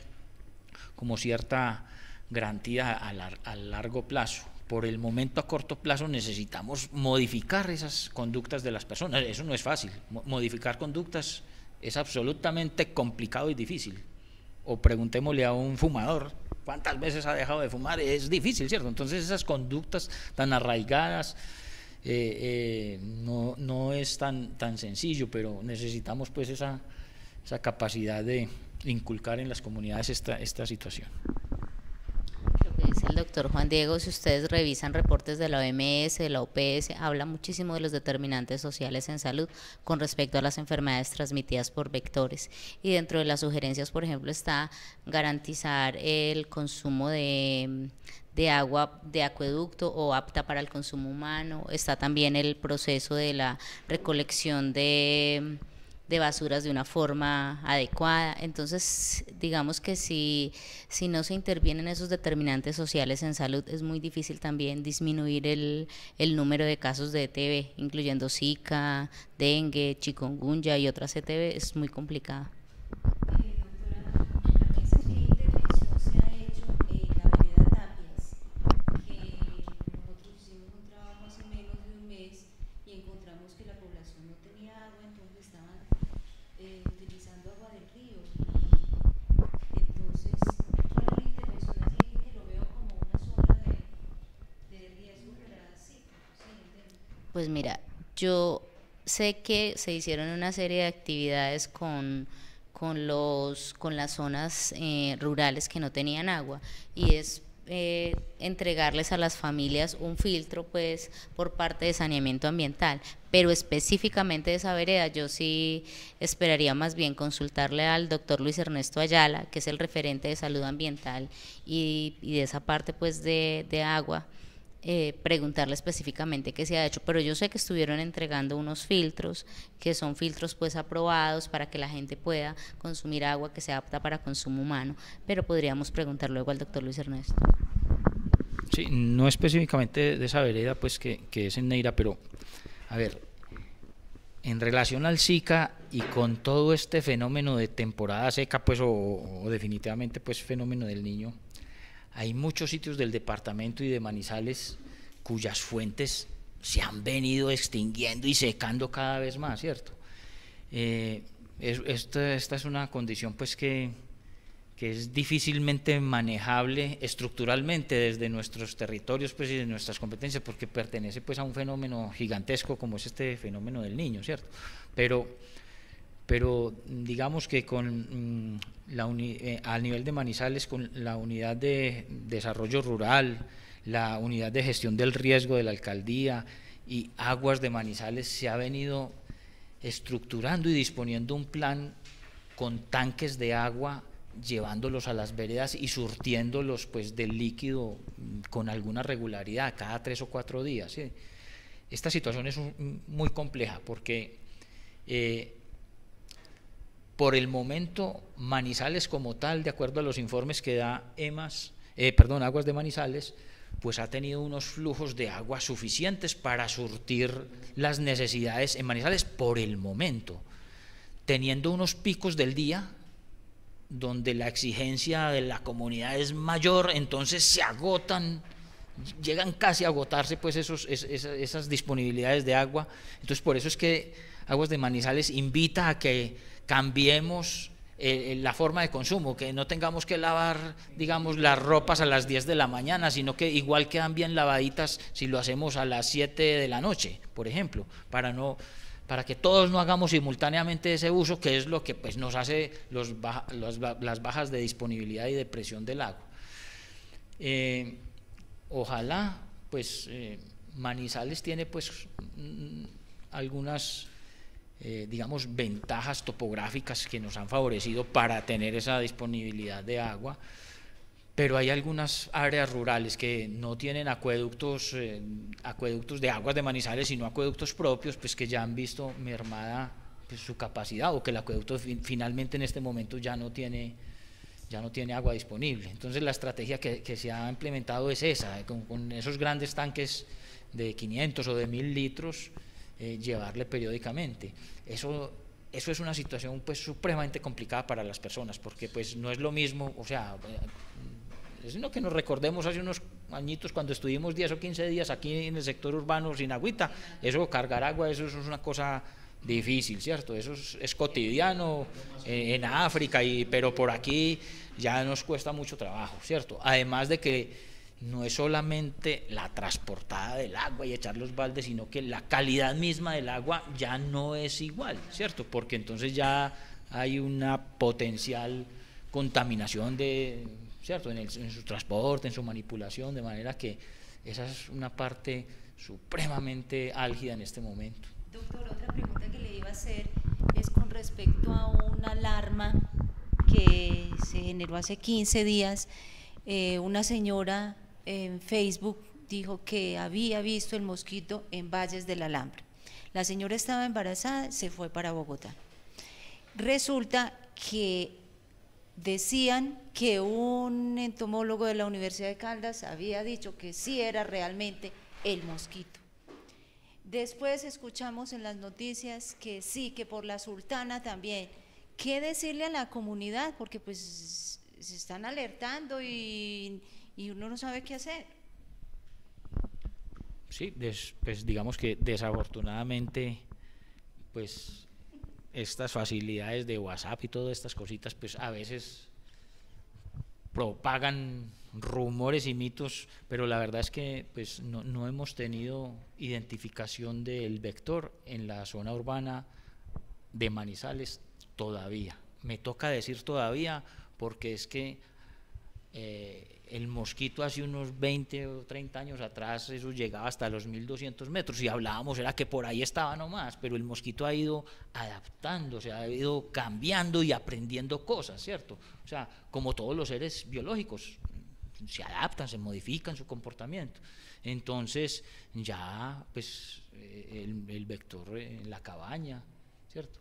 como cierta garantía a largo plazo. Por el momento, a corto plazo, necesitamos modificar esas conductas de las personas. Eso no es fácil. Modificar conductas es absolutamente complicado y difícil. O preguntémosle a un fumador, ¿cuántas veces ha dejado de fumar? Es difícil, ¿cierto? Entonces esas conductas tan arraigadas no es tan sencillo, pero necesitamos pues esa capacidad de inculcar en las comunidades esta situación. Dice el doctor Juan Diego, si ustedes revisan reportes de la OMS, de la OPS, habla muchísimo de los determinantes sociales en salud con respecto a las enfermedades transmitidas por vectores, y dentro de las sugerencias, por ejemplo, está garantizar el consumo de agua de acueducto o apta para el consumo humano. Está también el proceso de la recolección de basuras de una forma adecuada. Entonces digamos que si no se intervienen esos determinantes sociales en salud, es muy difícil también disminuir el número de casos de ETB, incluyendo Zika, dengue, chikungunya y otras ETB, es muy complicado. Pues mira, yo sé que se hicieron una serie de actividades con las zonas rurales que no tenían agua, y es entregarles a las familias un filtro pues por parte de saneamiento ambiental, pero específicamente de esa vereda yo sí esperaría más bien consultarle al doctor Luis Ernesto Ayala, que es el referente de salud ambiental y de esa parte pues de agua. Preguntarle específicamente qué se ha hecho, pero yo sé que estuvieron entregando unos filtros que son filtros pues aprobados para que la gente pueda consumir agua que sea apta para consumo humano, pero podríamos preguntar luego al doctor Luis Ernesto. Sí, no específicamente de esa vereda pues que es en Neira, pero a ver, en relación al Zika y con todo este fenómeno de temporada seca pues o definitivamente pues fenómeno del Niño, hay muchos sitios del departamento y de Manizales cuyas fuentes se han venido extinguiendo y secando cada vez más, ¿cierto? Esta es una condición pues que es difícilmente manejable estructuralmente desde nuestros territorios pues y de nuestras competencias, porque pertenece pues a un fenómeno gigantesco como es este fenómeno del Niño, ¿cierto? Pero digamos que con a nivel de Manizales, con la unidad de desarrollo rural, la unidad de gestión del riesgo de la alcaldía y Aguas de Manizales, se ha venido estructurando y disponiendo un plan con tanques de agua llevándolos a las veredas y surtiéndolos pues del líquido con alguna regularidad cada 3 o 4 días, ¿sí? Esta situación es muy compleja porque por el momento Manizales como tal, de acuerdo a los informes que da Aguas de Manizales, pues ha tenido unos flujos de agua suficientes para surtir las necesidades en Manizales por el momento, teniendo unos picos del día donde la exigencia de la comunidad es mayor, entonces se agotan, llegan casi a agotarse pues esas disponibilidades de agua. Entonces por eso es que Aguas de Manizales invita a que cambiemos la forma de consumo, que no tengamos que lavar, digamos, las ropas a las 10 de la mañana, sino que igual quedan bien lavaditas si lo hacemos a las 7 de la noche, por ejemplo, para que todos no hagamos simultáneamente ese uso, que es lo que pues nos hace las bajas de disponibilidad y de presión del agua. Ojalá pues Manizales tiene pues algunas digamos ventajas topográficas que nos han favorecido para tener esa disponibilidad de agua, pero hay algunas áreas rurales que no tienen acueductos de Aguas de Manizales, sino acueductos propios, pues que ya han visto mermada pues, su capacidad, o que el acueducto finalmente en este momento ya no tiene agua disponible. Entonces la estrategia que se ha implementado es esa, con esos grandes tanques de 500 o de 1000 litros, llevarle periódicamente. Eso es una situación pues supremamente complicada para las personas, porque pues no es lo mismo, o sea, sino que nos recordemos hace unos añitos cuando estuvimos 10 o 15 días aquí en el sector urbano sin agüita, eso, cargar agua, eso es una cosa difícil, ¿cierto? Eso es cotidiano en África, pero por aquí ya nos cuesta mucho trabajo, ¿cierto? Además de que no es solamente la transportada del agua y echar los baldes, sino que la calidad misma del agua ya no es igual, ¿cierto? Porque entonces ya hay una potencial contaminación ¿cierto? En su transporte, en su manipulación, de manera que esa es una parte supremamente álgida en este momento. Doctor, otra pregunta que le iba a hacer es con respecto a una alarma que se generó hace 15 días. Una señora en Facebook dijo que había visto el mosquito en Valles del Alambre. La señora estaba embarazada, se fue para Bogotá. Resulta que decían que un entomólogo de la Universidad de Caldas había dicho que sí era realmente el mosquito. Después escuchamos en las noticias que sí, que por la Sultana también. ¿Qué decirle a la comunidad? Porque pues se están alertando y uno no sabe qué hacer. Sí, pues digamos que desafortunadamente pues estas facilidades de WhatsApp y todas estas cositas pues a veces propagan rumores y mitos, pero la verdad es que pues no hemos tenido identificación del vector en la zona urbana de Manizales todavía. Me toca decir todavía porque es que el mosquito hace unos 20 o 30 años atrás eso llegaba hasta los 1200 metros y hablábamos, era que por ahí estaba nomás, pero el mosquito ha ido adaptándose, ha ido cambiando y aprendiendo cosas, ¿cierto? O sea, como todos los seres biológicos, se adaptan, se modifican su comportamiento. Entonces ya pues el vector en la cabaña, ¿cierto?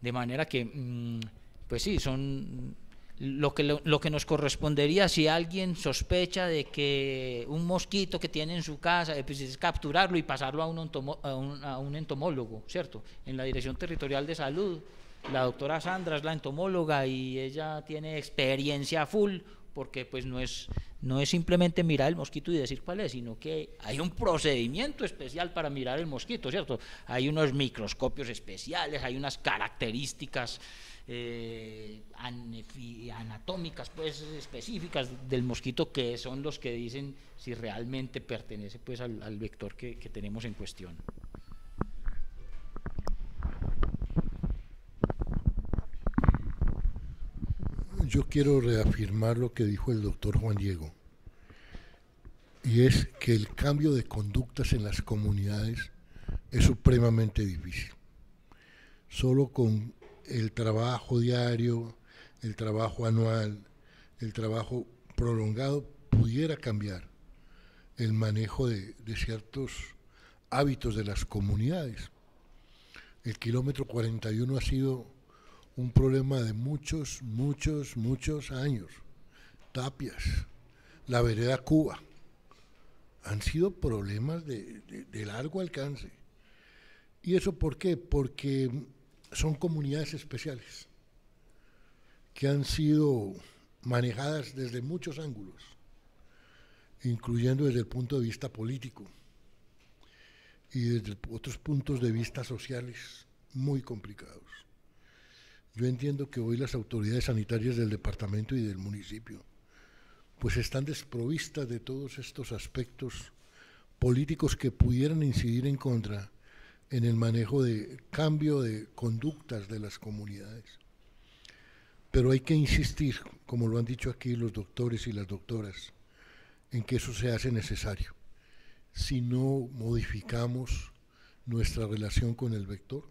De manera que pues sí, son lo que nos correspondería si alguien sospecha de que un mosquito que tiene en su casa, pues es capturarlo y pasarlo a un entomólogo, ¿cierto? En la Dirección Territorial de Salud, la doctora Sandra es la entomóloga y ella tiene experiencia full, porque pues no es simplemente mirar el mosquito y decir cuál es, sino que hay un procedimiento especial para mirar el mosquito, ¿cierto? Hay unos microscopios especiales, hay unas características anatómicas pues específicas del mosquito que son los que dicen si realmente pertenece pues al vector que tenemos en cuestión. Yo quiero reafirmar lo que dijo el doctor Juan Diego, y es que el cambio de conductas en las comunidades es supremamente difícil. Solo con el trabajo diario, el trabajo anual, el trabajo prolongado, pudiera cambiar el manejo de ciertos hábitos de las comunidades. El kilómetro 41 ha sido un problema de muchos años. Tapias, la vereda Cuba, han sido problemas de largo alcance. ¿Y eso por qué? Porque son comunidades especiales que han sido manejadas desde muchos ángulos, incluyendo desde el punto de vista político y desde otros puntos de vista sociales muy complicados. Yo entiendo que hoy las autoridades sanitarias del departamento y del municipio pues están desprovistas de todos estos aspectos políticos que pudieran incidir en contra en el manejo de cambio de conductas de las comunidades. Pero hay que insistir, como lo han dicho aquí los doctores y las doctoras, en que eso se hace necesario. Si no modificamos nuestra relación con el vector,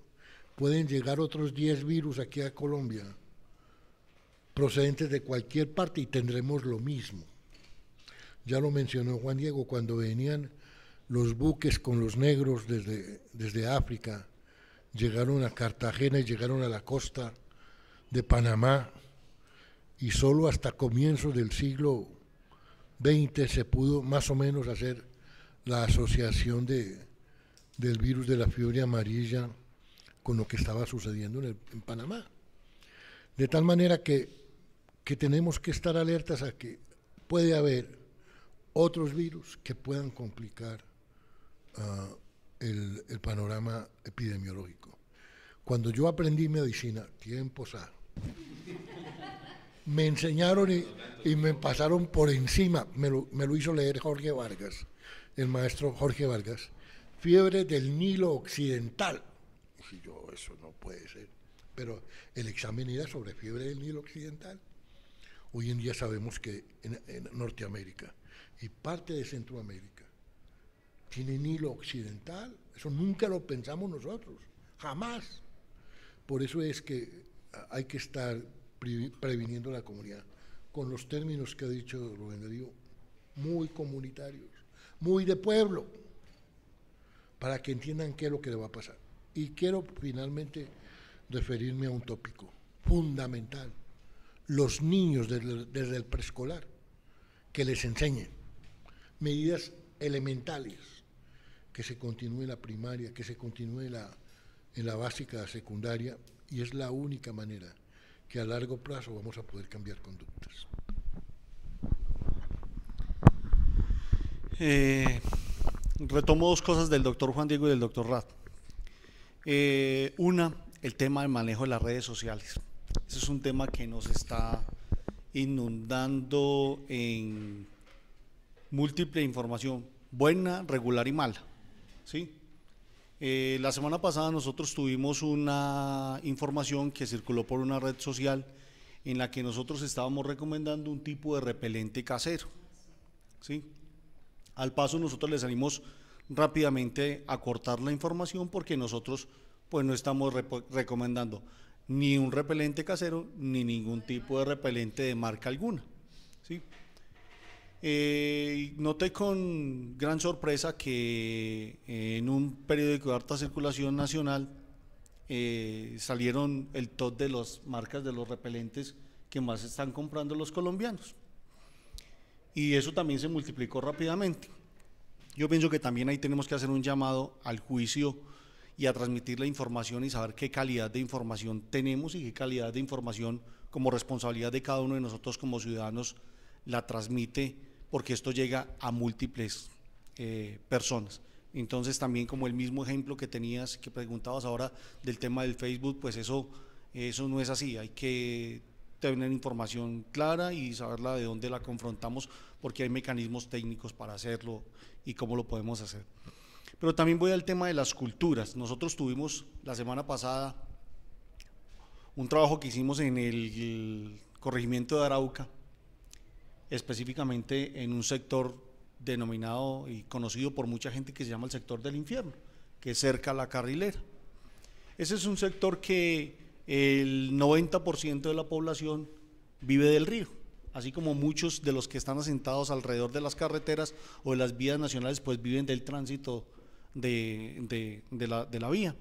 pueden llegar otros 10 virus aquí a Colombia, procedentes de cualquier parte, y tendremos lo mismo. Ya lo mencionó Juan Diego, cuando venían los buques con los negros desde África, llegaron a Cartagena y llegaron a la costa de Panamá, y solo hasta comienzos del siglo XX se pudo más o menos hacer la asociación del virus de la fiebre amarilla con lo que estaba sucediendo en Panamá. De tal manera que tenemos que estar alertas a que puede haber otros virus que puedan complicar el panorama epidemiológico. Cuando yo aprendí medicina, tiempos me enseñaron y me pasaron por encima, me lo hizo leer Jorge Vargas, el maestro Jorge Vargas, fiebre del Nilo Occidental. Y yo, eso no puede ser. Pero el examen era sobre fiebre del Nilo Occidental. Hoy en día sabemos que en Norteamérica y parte de Centroamérica tiene Nilo Occidental. Eso nunca lo pensamos nosotros, jamás. Por eso es que hay que estar previniendo la comunidad con los términos que ha dicho Rubén Darío, muy comunitarios, muy de pueblo, para que entiendan qué es lo que le va a pasar. Y quiero finalmente referirme a un tópico fundamental: los niños desde el preescolar, que les enseñen medidas elementales, que se continúe en la primaria, que se continúe en la básica secundaria, y es la única manera que a largo plazo vamos a poder cambiar conductas. Retomo dos cosas del doctor Juan Diego y del doctor Rat. Una, el tema del manejo de las redes sociales. Ese es un tema que nos está inundando en múltiple información, buena, regular y mala, ¿sí? La semana pasada nosotros tuvimos una información que circuló por una red social en la que nosotros estábamos recomendando un tipo de repelente casero, ¿sí? Al paso nosotros le salimos rápidamente a cortar la información, porque nosotros pues no estamos recomendando ni un repelente casero ni ningún tipo de repelente de marca alguna, ¿sí? Noté con gran sorpresa que en un periódico de alta circulación nacional salieron el top de las marcas de los repelentes que más están comprando los colombianos, y eso también se multiplicó rápidamente. Yo pienso que también ahí tenemos que hacer un llamado al juicio y a transmitir la información y saber qué calidad de información tenemos y qué calidad de información, como responsabilidad de cada uno de nosotros como ciudadanos, la transmite, porque esto llega a múltiples personas. Entonces también, como el mismo ejemplo que tenías, que preguntabas ahora del tema del Facebook, pues eso no es así. Hay que tener información clara y saberla de dónde la confrontamos, porque hay mecanismos técnicos para hacerlo y cómo lo podemos hacer. Pero también voy al tema de las culturas. Nosotros tuvimos la semana pasada un trabajo que hicimos en el corregimiento de Arauca, específicamente en un sector denominado y conocido por mucha gente que se llama el sector del infierno, que es cerca a la carrilera. Ese es un sector que el 90% de la población vive del río, así como muchos de los que están asentados alrededor de las carreteras o de las vías nacionales, pues viven del tránsito de la vía.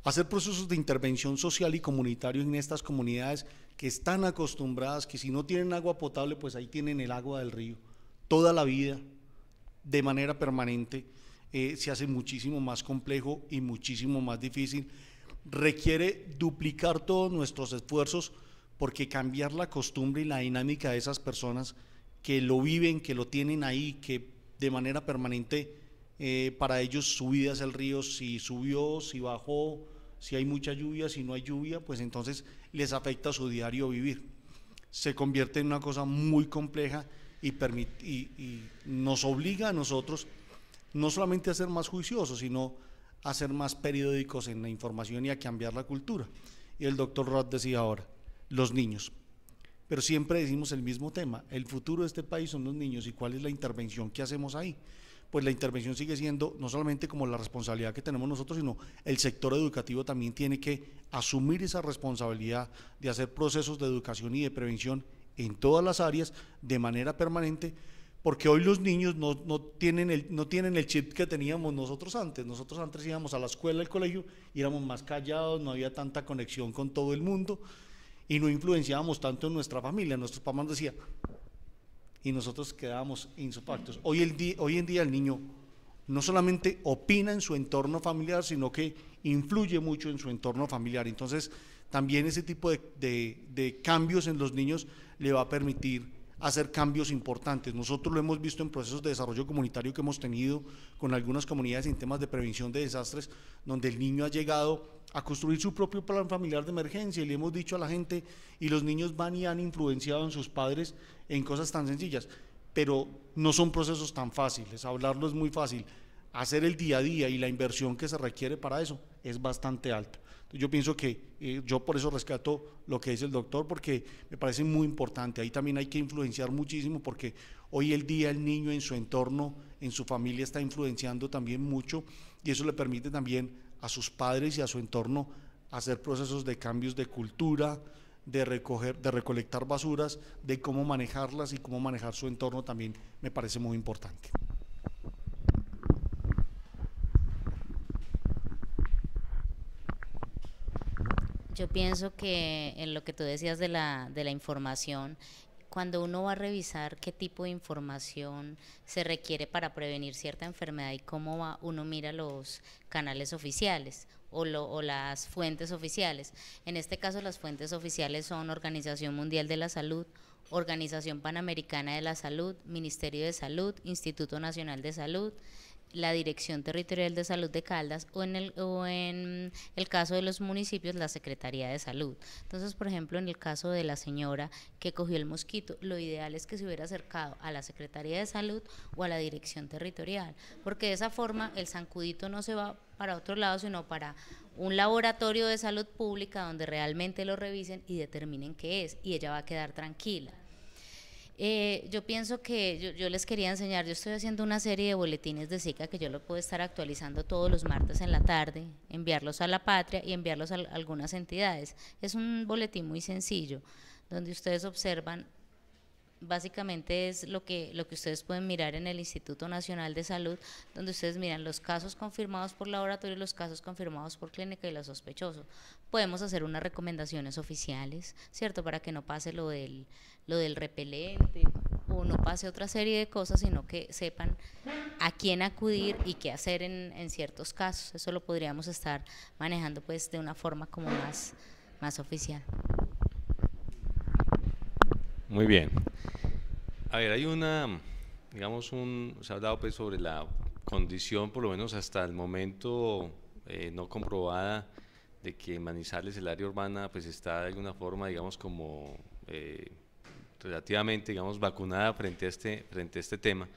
Hacer procesos de intervención social y comunitario en estas comunidades que están acostumbradas, que si no tienen agua potable, pues ahí tienen el agua del río toda la vida, de manera permanente, se hace muchísimo más complejo y muchísimo más difícil. Requiere duplicar todos nuestros esfuerzos, porque cambiar la costumbre y la dinámica de esas personas que lo viven, que lo tienen ahí, que de manera permanente para ellos su vida es el río, si subió, si bajó, si hay mucha lluvia, si no hay lluvia, pues entonces les afecta su diario vivir. Se convierte en una cosa muy compleja y nos obliga a nosotros no solamente a ser más juiciosos, sino a ser más periódicos en la información y a cambiar la cultura. Y el doctor Roth decía ahora, los niños, pero siempre decimos el mismo tema, el futuro de este país son los niños. ¿Y cuál es la intervención que hacemos ahí? Pues la intervención sigue siendo no solamente como la responsabilidad que tenemos nosotros, sino el sector educativo también tiene que asumir esa responsabilidad de hacer procesos de educación y de prevención en todas las áreas de manera permanente, porque hoy los niños no tienen el chip que teníamos nosotros antes. Nosotros antes íbamos a la escuela, al colegio, y éramos más callados, no había tanta conexión con todo el mundo y no influenciábamos tanto en nuestra familia. Nuestros papás nos decían y nosotros quedábamos insupactos. Hoy en día el niño no solamente opina en su entorno familiar, sino que influye mucho en su entorno familiar. Entonces también ese tipo de cambios en los niños le va a permitir hacer cambios importantes. Nosotros lo hemos visto en procesos de desarrollo comunitario que hemos tenido con algunas comunidades en temas de prevención de desastres, donde el niño ha llegado a construir su propio plan familiar de emergencia, y le hemos dicho a la gente, y los niños van y han influenciado en sus padres en cosas tan sencillas, pero no son procesos tan fáciles. Hablarlo es muy fácil, hacer el día a día y la inversión que se requiere para eso es bastante alta. Yo pienso que yo por eso rescato lo que dice el doctor, porque me parece muy importante. Ahí también hay que influenciar muchísimo, porque hoy el día el niño en su entorno, en su familia, está influenciando también mucho, y eso le permite también a sus padres y a su entorno hacer procesos de cambios de cultura, de recolectar basuras, de cómo manejarlas y cómo manejar su entorno. También me parece muy importante. Yo pienso que en lo que tú decías de la información, cuando uno va a revisar qué tipo de información se requiere para prevenir cierta enfermedad y cómo uno mira los canales oficiales o las fuentes oficiales. En este caso las fuentes oficiales son Organización Mundial de la Salud, Organización Panamericana de la Salud, Ministerio de Salud, Instituto Nacional de Salud, la Dirección Territorial de Salud de Caldas, o en el caso de los municipios, la Secretaría de Salud. Entonces, por ejemplo, en el caso de la señora que cogió el mosquito, lo ideal es que se hubiera acercado a la Secretaría de Salud o a la Dirección Territorial, porque de esa forma el zancudito no se va para otro lado, sino para un laboratorio de salud pública donde realmente lo revisen y determinen qué es, y ella va a quedar tranquila. Yo pienso que yo les quería enseñar, yo estoy haciendo una serie de boletines de Zika que yo lo puedo estar actualizando todos los martes en la tarde, enviarlos a La Patria y enviarlos a algunas entidades. Es un boletín muy sencillo, donde ustedes observan, básicamente es lo que ustedes pueden mirar en el Instituto Nacional de Salud, donde ustedes miran los casos confirmados por laboratorio, los casos confirmados por clínica y los sospechosos. Podemos hacer unas recomendaciones oficiales, ¿cierto? Para que no pase lo del repelente o no pase otra serie de cosas, sino que sepan a quién acudir y qué hacer en ciertos casos. Eso lo podríamos estar manejando pues de una forma como más oficial. Muy bien. A ver, hay se ha hablado pues sobre la condición, por lo menos hasta el momento no comprobada, de que Manizales, el área urbana, pues está de alguna forma, digamos, como relativamente, digamos, vacunada frente a este tema,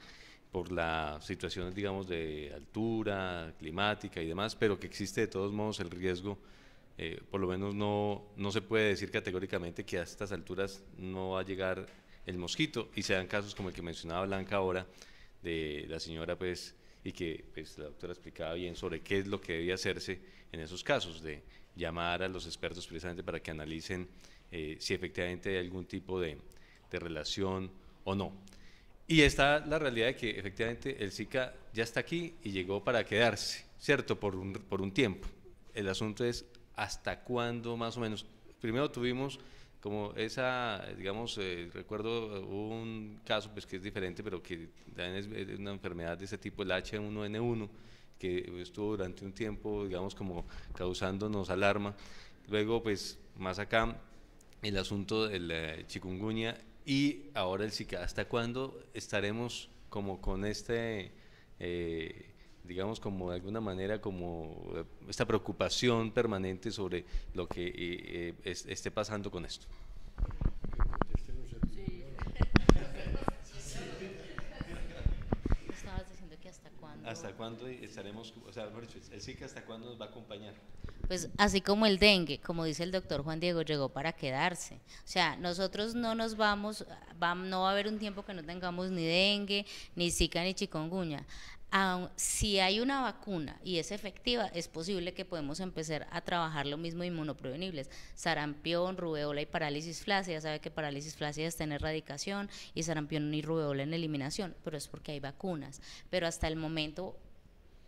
por las situaciones, digamos, de altura, climática y demás, pero que existe de todos modos el riesgo. Por lo menos no se puede decir categóricamente que a estas alturas no va a llegar el mosquito, y se dan casos como el que mencionaba Blanca ahora, de la señora, pues, y que pues la doctora explicaba bien sobre qué es lo que debía hacerse en esos casos, de llamar a los expertos precisamente para que analicen si efectivamente hay algún tipo de relación o no. Y está la realidad de que efectivamente el Zika ya está aquí y llegó para quedarse, ¿cierto? Por un tiempo. El asunto es hasta cuándo más o menos. Primero tuvimos como esa, digamos, recuerdo un caso pues que es diferente, pero que también es una enfermedad de ese tipo, el H1N1, que estuvo durante un tiempo, digamos, como causándonos alarma. Luego, pues, más acá, el asunto del chikungunya y ahora el Zika. ¿Hasta cuándo estaremos como con digamos, como de alguna manera, como esta preocupación permanente sobre lo que esté pasando con esto? Estabas diciendo que hasta cuándo. ¿Hasta cuándo estaremos, o sea, el Zika hasta cuándo nos va a acompañar? Pues así como el dengue, como dice el doctor Juan Diego, llegó para quedarse. O sea, nosotros no nos vamos, no va a haber un tiempo que no tengamos ni dengue, ni Zika, ni chikungunya. Si hay una vacuna y es efectiva, es posible que podemos empezar a trabajar lo mismo inmunoprevenibles, sarampión, rubeola y parálisis flácida. Sabe que parálisis flácida está en erradicación y sarampión y rubeola en eliminación, pero es porque hay vacunas. Pero hasta el momento,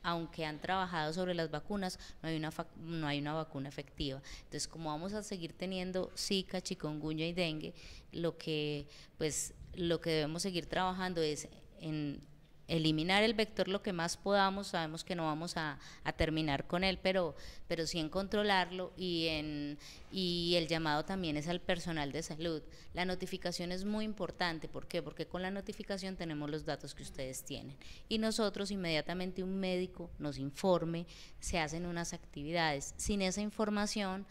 aunque han trabajado sobre las vacunas, no hay una vacuna efectiva. Entonces, como vamos a seguir teniendo Zika, chikungunya y dengue, lo que debemos seguir trabajando es en eliminar el vector lo que más podamos. Sabemos que no vamos a terminar con él, pero sí en controlarlo, y el llamado también es al personal de salud. La notificación es muy importante. ¿Por qué? Porque con la notificación tenemos los datos que ustedes tienen y nosotros inmediatamente un médico nos informe, se hacen unas actividades. Sin esa información,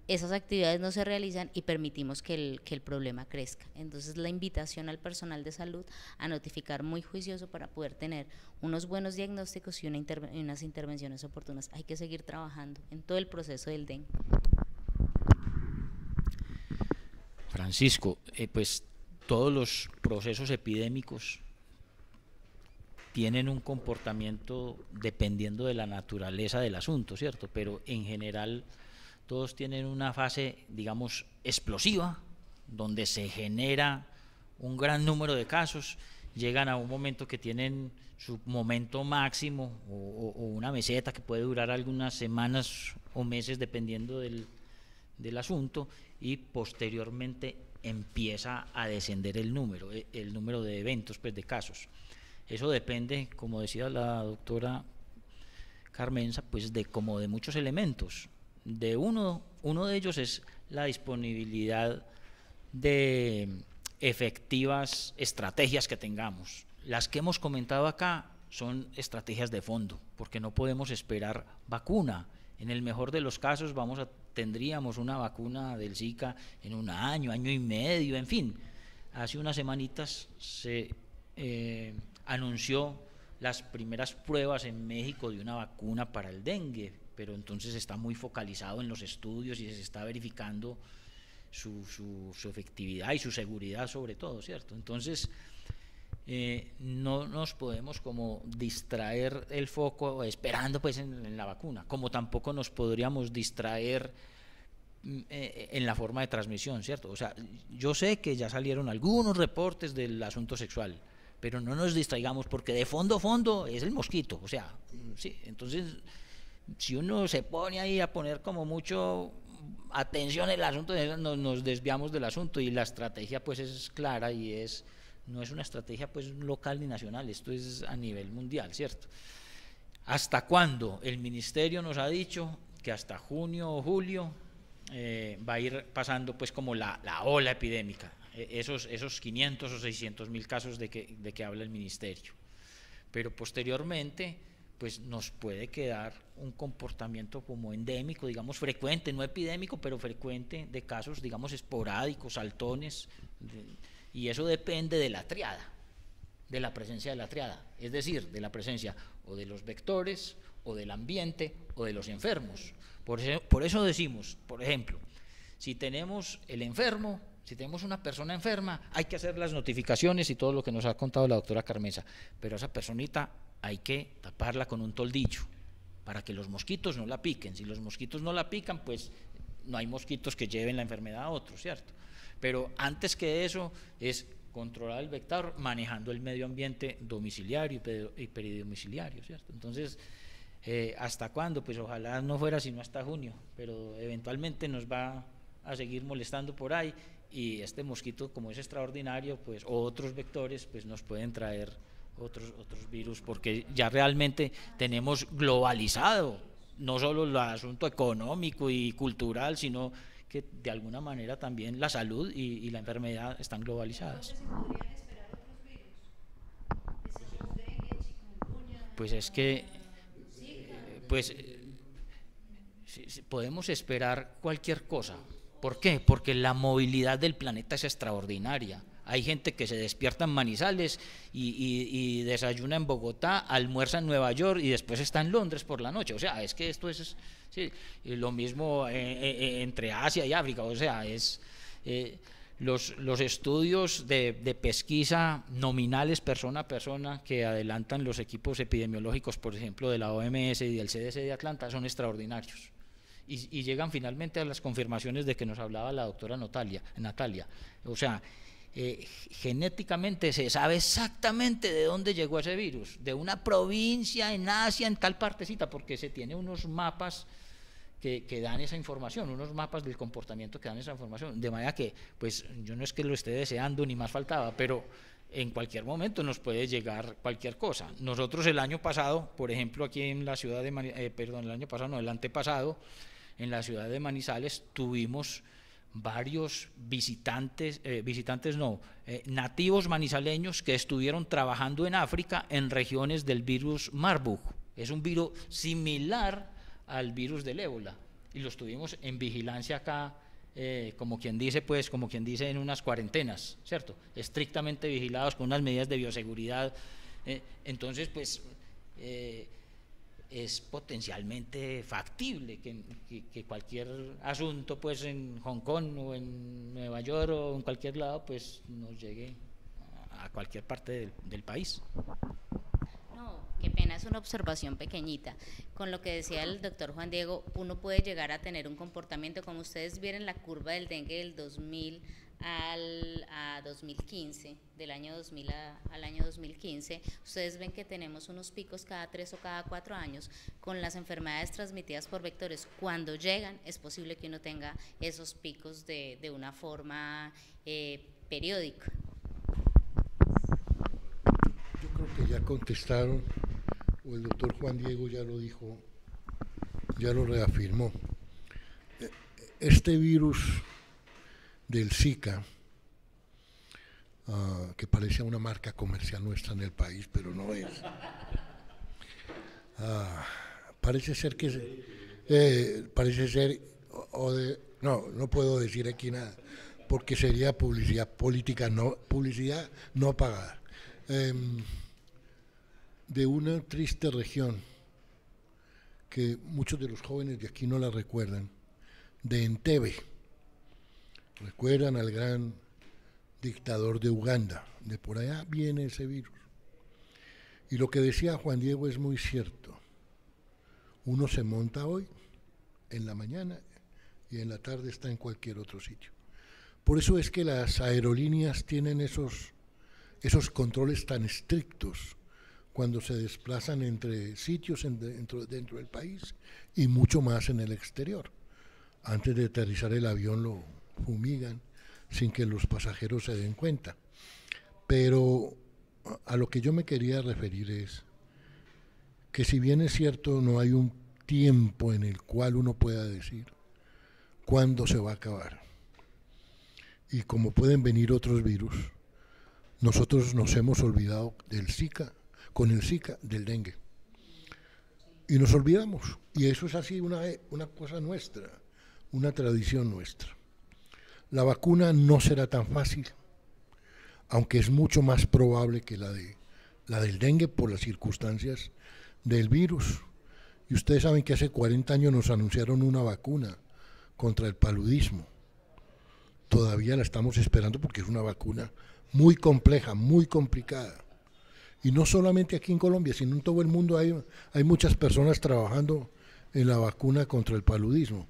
esas actividades no se realizan y permitimos que el problema crezca. Entonces, la invitación al personal de salud a notificar muy juicioso para poder tener unos buenos diagnósticos y unas intervenciones oportunas. Hay que seguir trabajando en todo el proceso del dengue. Francisco, pues todos los procesos epidémicos tienen un comportamiento dependiendo de la naturaleza del asunto, ¿cierto? Pero en general todos tienen una fase, digamos, explosiva, donde se genera un gran número de casos, llegan a un momento que tienen su momento máximo o una meseta que puede durar algunas semanas o meses dependiendo del asunto, y posteriormente empieza a descender el número de eventos, pues, de casos. Eso depende, como decía la doctora Carmenza, pues de muchos elementos. De uno de ellos es la disponibilidad de efectivas estrategias que tengamos. Las que hemos comentado acá son estrategias de fondo, porque no podemos esperar vacuna. En el mejor de los casos tendríamos una vacuna del Zika en un año y medio, en fin. Hace unas semanitas se anunció las primeras pruebas en México de una vacuna para el dengue, pero entonces está muy focalizado en los estudios y se está verificando su efectividad y su seguridad sobre todo, ¿cierto? Entonces no nos podemos como distraer el foco esperando pues en la vacuna, como tampoco nos podríamos distraer en la forma de transmisión, ¿cierto? O sea, yo sé que ya salieron algunos reportes del asunto sexual, pero no nos distraigamos porque de fondo es el mosquito, o sea, sí, entonces si uno se pone ahí a poner como mucho atención en el asunto, nos desviamos del asunto, y la estrategia pues es clara y no es una estrategia pues local ni nacional, esto es a nivel mundial, ¿cierto? ¿Hasta cuándo? El ministerio nos ha dicho que hasta junio o julio va a ir pasando pues como la ola epidémica, esos 500 o 600 mil casos de que habla el ministerio, pero posteriormente pues nos puede quedar un comportamiento como endémico, digamos frecuente, no epidémico, pero frecuente, de casos digamos esporádicos, saltones, y eso depende de la triada, de la presencia de la triada, es decir, de la presencia o de los vectores, o del ambiente, o de los enfermos. Por eso decimos, por ejemplo, si tenemos el enfermo, si tenemos una persona enferma, hay que hacer las notificaciones y todo lo que nos ha contado la doctora Carmenza, pero a esa personita hay que taparla con un toldillo para que los mosquitos no la piquen. Si los mosquitos no la pican, pues no hay mosquitos que lleven la enfermedad a otros, ¿cierto? Pero antes que eso es controlar el vector manejando el medio ambiente domiciliario y peridomiciliario, ¿cierto? Entonces, ¿hasta cuándo? Pues ojalá no fuera sino hasta junio, pero eventualmente nos va a seguir molestando por ahí, y este mosquito, como es extraordinario, pues, o otros vectores, pues nos pueden traer otros virus, porque ya realmente tenemos globalizado no solo el asunto económico y cultural, sino que de alguna manera también la salud y la enfermedad están globalizadas. Pues es que podemos esperar cualquier cosa. ¿Por qué? Porque la movilidad del planeta es extraordinaria. Hay gente que se despierta en Manizales y desayuna en Bogotá, almuerza en Nueva York y después está en Londres por la noche. O sea, es que esto es sí, lo mismo entre Asia y África. O sea, los estudios de pesquisa nominales persona a persona que adelantan los equipos epidemiológicos, por ejemplo, de la OMS y del CDC de Atlanta, son extraordinarios. Y llegan finalmente a las confirmaciones de que nos hablaba la doctora Natalia. O sea, genéticamente se sabe exactamente de dónde llegó ese virus, de una provincia en Asia, en tal partecita, porque se tiene unos mapas que dan esa información, unos mapas del comportamiento que dan esa información, de manera que, pues yo no es que lo esté deseando ni más faltaba, pero en cualquier momento nos puede llegar cualquier cosa. Nosotros el año pasado, por ejemplo, aquí en la ciudad de el antepasado, en la ciudad de Manizales tuvimos varios nativos manizaleños que estuvieron trabajando en África en regiones del virus Marburg. Es un virus similar al virus del ébola, y los tuvimos en vigilancia acá, como quien dice en unas cuarentenas, ¿cierto? Estrictamente vigilados con unas medidas de bioseguridad. Entonces, pues es potencialmente factible que cualquier asunto, pues en Hong Kong o en Nueva York o en cualquier lado, pues nos llegue a cualquier parte del país. No, qué pena, es una observación pequeñita. Con lo que decía el doctor Juan Diego, uno puede llegar a tener un comportamiento, como ustedes vieron la curva del dengue del 2000 a 2015, del año 2000 al año 2015, ustedes ven que tenemos unos picos cada 3 o cada 4 años con las enfermedades transmitidas por vectores. Cuando llegan es posible que uno tenga esos picos de una forma periódica. Yo creo que ya contestaron, o el doctor Juan Diego ya lo dijo, ya lo reafirmó. Este virus del Zika, que parece una marca comercial nuestra en el país, pero no es. Parece ser que no puedo decir aquí nada, porque sería publicidad política, publicidad no pagada. De una triste región que muchos de los jóvenes de aquí no la recuerdan, de Entebbe. Recuerdan al gran dictador de Uganda, de por allá viene ese virus. Y lo que decía Juan Diego es muy cierto. Uno se monta hoy, en la mañana, y en la tarde está en cualquier otro sitio. Por eso es que las aerolíneas tienen esos controles tan estrictos cuando se desplazan entre sitios dentro del país y mucho más en el exterior. Antes de aterrizar el avión lo fumigan sin que los pasajeros se den cuenta. Pero a lo que yo me quería referir es que, si bien es cierto, no hay un tiempo en el cual uno pueda decir cuándo se va a acabar, y como pueden venir otros virus, nosotros nos hemos olvidado del Zika, con el Zika, del dengue, y nos olvidamos, y eso es así una cosa nuestra, una tradición nuestra. La vacuna no será tan fácil, aunque es mucho más probable que la del dengue por las circunstancias del virus. Y ustedes saben que hace 40 años nos anunciaron una vacuna contra el paludismo. Todavía la estamos esperando porque es una vacuna muy compleja, muy complicada. Y no solamente aquí en Colombia, sino en todo el mundo hay muchas personas trabajando en la vacuna contra el paludismo.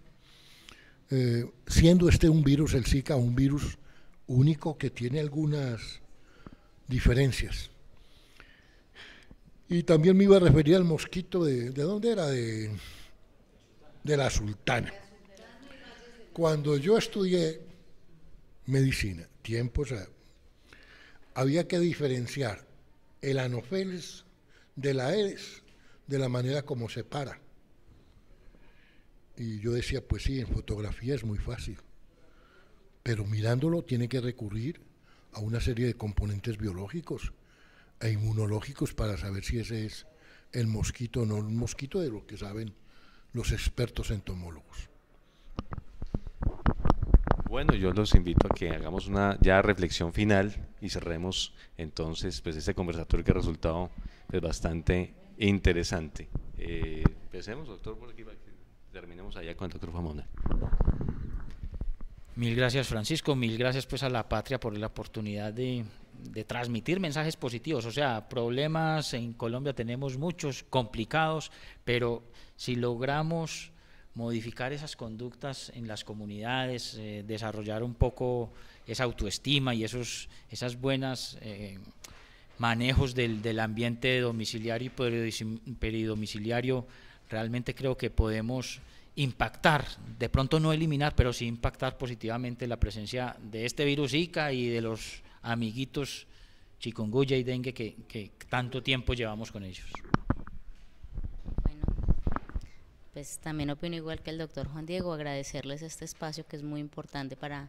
siendo este un virus, el Zika, un virus único que tiene algunas diferencias. Y también me iba a referir al mosquito ¿de dónde era? De la Sultana. Cuando yo estudié medicina, había que diferenciar el Anopheles del Aedes de la manera como se para. Y yo decía, pues sí, en fotografía es muy fácil, pero mirándolo tiene que recurrir a una serie de componentes biológicos e inmunológicos para saber si ese es el mosquito o no un mosquito, de lo que saben los expertos entomólogos. Bueno, yo los invito a que hagamos una ya reflexión final y cerremos entonces pues este conversatorio que ha resultado pues, bastante interesante. Empecemos, doctor, por aquí para que terminemos allá con el doctor Juan Manuel. Mil gracias, Francisco, mil gracias pues a la patria por la oportunidad de transmitir mensajes positivos. O sea, problemas en Colombia tenemos muchos, complicados, pero si logramos modificar esas conductas en las comunidades, desarrollar un poco esa autoestima y esas buenas manejos del ambiente domiciliario y peridomiciliario, realmente creo que podemos impactar, de pronto no eliminar, pero sí impactar positivamente la presencia de este virus Zika y de los amiguitos chikungunya y dengue que tanto tiempo llevamos con ellos. Bueno, pues también opino igual que el doctor Juan Diego, agradecerles este espacio que es muy importante para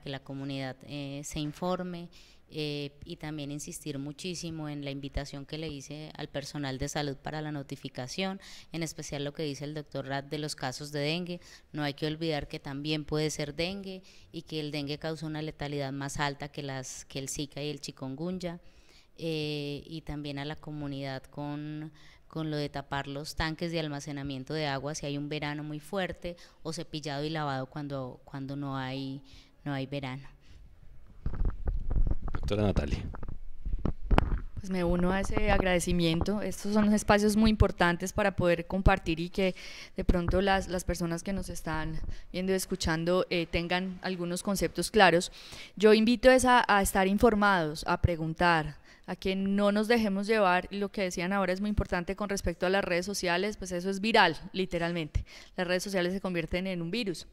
que la comunidad se informe, y también insistir muchísimo en la invitación que le hice al personal de salud para la notificación, en especial lo que dice el doctor Rat de los casos de dengue. No hay que olvidar que también puede ser dengue y que el dengue causa una letalidad más alta que el Zika y el chikungunya, y también a la comunidad con lo de tapar los tanques de almacenamiento de agua si hay un verano muy fuerte, o cepillado y lavado cuando no hay verano. Doctora Natalia. Pues me uno a ese agradecimiento. Estos son espacios muy importantes para poder compartir y que de pronto las personas que nos están viendo y escuchando tengan algunos conceptos claros. Yo invito a estar informados, a preguntar, a que no nos dejemos llevar. Lo que decían ahora es muy importante con respecto a las redes sociales, pues eso es viral, literalmente. Las redes sociales se convierten en un virus.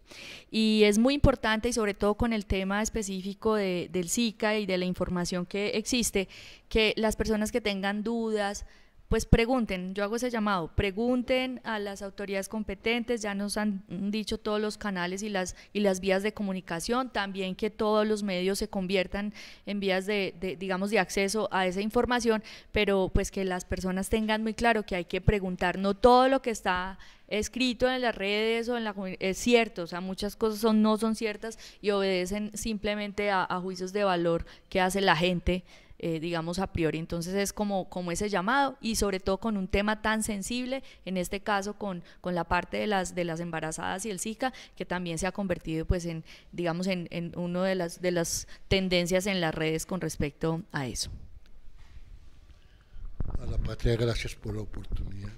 Y es muy importante, y sobre todo con el tema específico del Zika y de la información que existe, que las personas que tengan dudas, pues pregunten. Yo hago ese llamado, pregunten a las autoridades competentes. Ya nos han dicho todos los canales y las vías de comunicación, también que todos los medios se conviertan en vías digamos, de acceso a esa información, pero pues que las personas tengan muy claro que hay que preguntar. No todo lo que está escrito en las redes o en la comunidad es cierto, o sea, muchas cosas no son ciertas y obedecen simplemente a juicios de valor que hace la gente, digamos, a priori. Entonces es como ese llamado, y sobre todo con un tema tan sensible, en este caso con la parte de las embarazadas y el Zika, que también se ha convertido pues en, digamos, en una de las tendencias en las redes con respecto a eso. A la patria, gracias por la oportunidad.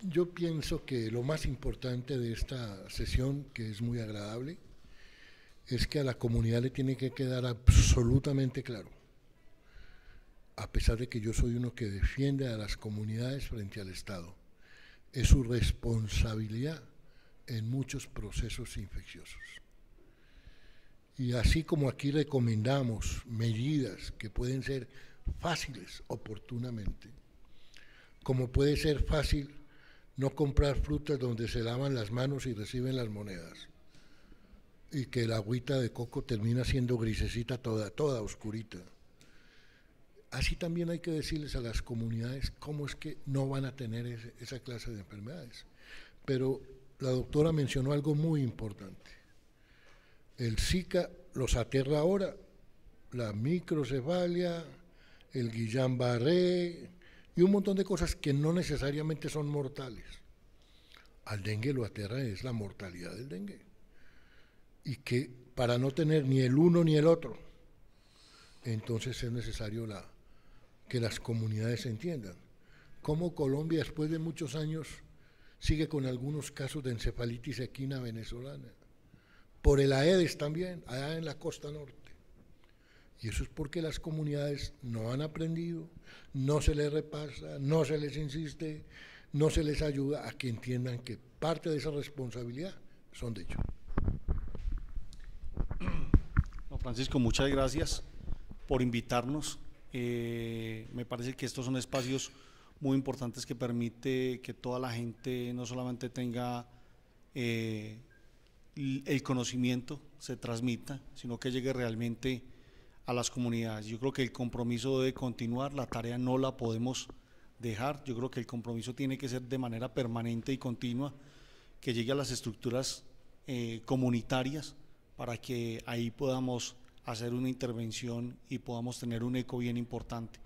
Yo pienso que lo más importante de esta sesión, que es muy agradable, es que a la comunidad le tiene que quedar absolutamente claro, a pesar de que yo soy uno que defiende a las comunidades frente al Estado, es su responsabilidad en muchos procesos infecciosos. Y así como aquí recomendamos medidas que pueden ser fáciles oportunamente, como puede ser fácil no comprar frutas donde se lavan las manos y reciben las monedas, y que el agüita de coco termina siendo grisecita toda oscurita. Así también hay que decirles a las comunidades cómo es que no van a tener esa clase de enfermedades. Pero la doctora mencionó algo muy importante. El Zika los aterra ahora, la microcefalia, el Guillain-Barré y un montón de cosas que no necesariamente son mortales. Al dengue lo aterra es la mortalidad del dengue. Y que para no tener ni el uno ni el otro, entonces es necesario que las comunidades entiendan cómo Colombia, después de muchos años, sigue con algunos casos de encefalitis equina venezolana, por el Aedes también, allá en la costa norte. Y eso es porque las comunidades no han aprendido, no se les repasa, no se les insiste, no se les ayuda a que entiendan que parte de esa responsabilidad son de ellos. No, Francisco, muchas gracias por invitarnos. Me parece que estos son espacios muy importantes que permite que toda la gente no solamente tenga el conocimiento, se transmita, sino que llegue realmente a las comunidades. Yo creo que el compromiso debe continuar, la tarea no la podemos dejar. Yo creo que el compromiso tiene que ser de manera permanente y continua, que llegue a las estructuras comunitarias para que ahí podamos hacer una intervención y podamos tener un eco bien importante.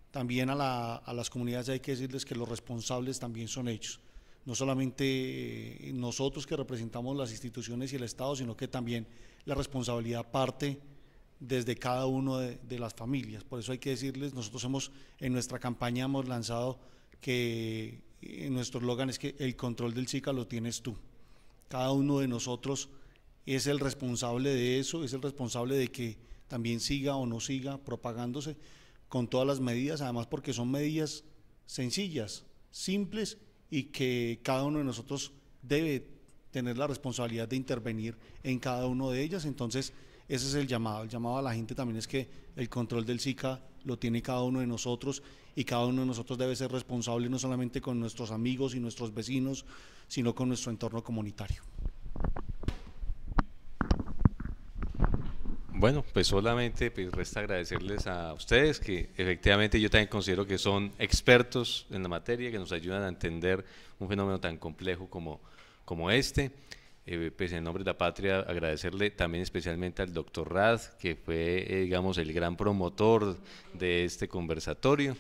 También a las comunidades hay que decirles que los responsables también son ellos, no solamente nosotros que representamos las instituciones y el Estado, sino que también la responsabilidad parte desde cada uno de las familias. Por eso hay que decirles, nosotros en nuestra campaña hemos lanzado que nuestro eslogan es que el control del Zika lo tienes tú. Cada uno de nosotros es el responsable de eso, es el responsable de que también siga o no siga propagándose con todas las medidas, además porque son medidas sencillas, simples y que cada uno de nosotros debe tener la responsabilidad de intervenir en cada uno de ellas. Entonces ese es el llamado a la gente también es que el control del Zika lo tiene cada uno de nosotros y cada uno de nosotros debe ser responsable no solamente con nuestros amigos y nuestros vecinos, sino con nuestro entorno comunitario. Bueno, pues solamente pues resta agradecerles a ustedes, que efectivamente yo también considero que son expertos en la materia, que nos ayudan a entender un fenómeno tan complejo como este. Pues en nombre de la patria agradecerle también especialmente al doctor Rad, que fue digamos el gran promotor de este conversatorio.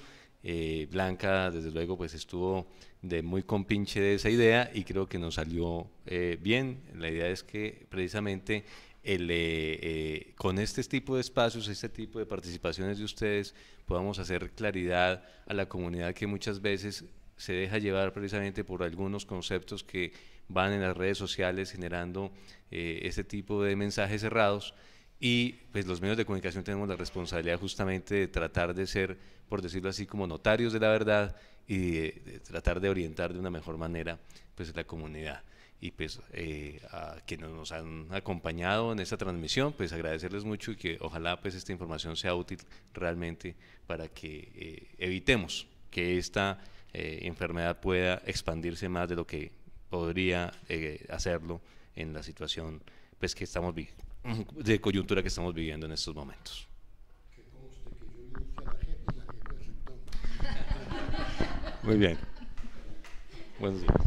Blanca desde luego pues estuvo de muy compinche de esa idea y creo que nos salió bien. La idea es que precisamente con este tipo de espacios, este tipo de participaciones de ustedes, podamos hacer claridad a la comunidad que muchas veces se deja llevar precisamente por algunos conceptos que van en las redes sociales generando este tipo de mensajes cerrados, y pues los medios de comunicación tenemos la responsabilidad justamente de tratar de ser, por decirlo así, como notarios de la verdad y de tratar de orientar de una mejor manera pues la comunidad. Y pues a quienes nos han acompañado en esta transmisión, pues agradecerles mucho y que ojalá pues esta información sea útil realmente para que evitemos que esta enfermedad pueda expandirse más de lo que podría hacerlo en la situación pues que estamos de coyuntura que estamos viviendo en estos momentos. Que conste que yo le dije a la jefa y la jefa aceptó. Muy bien. Buenos días.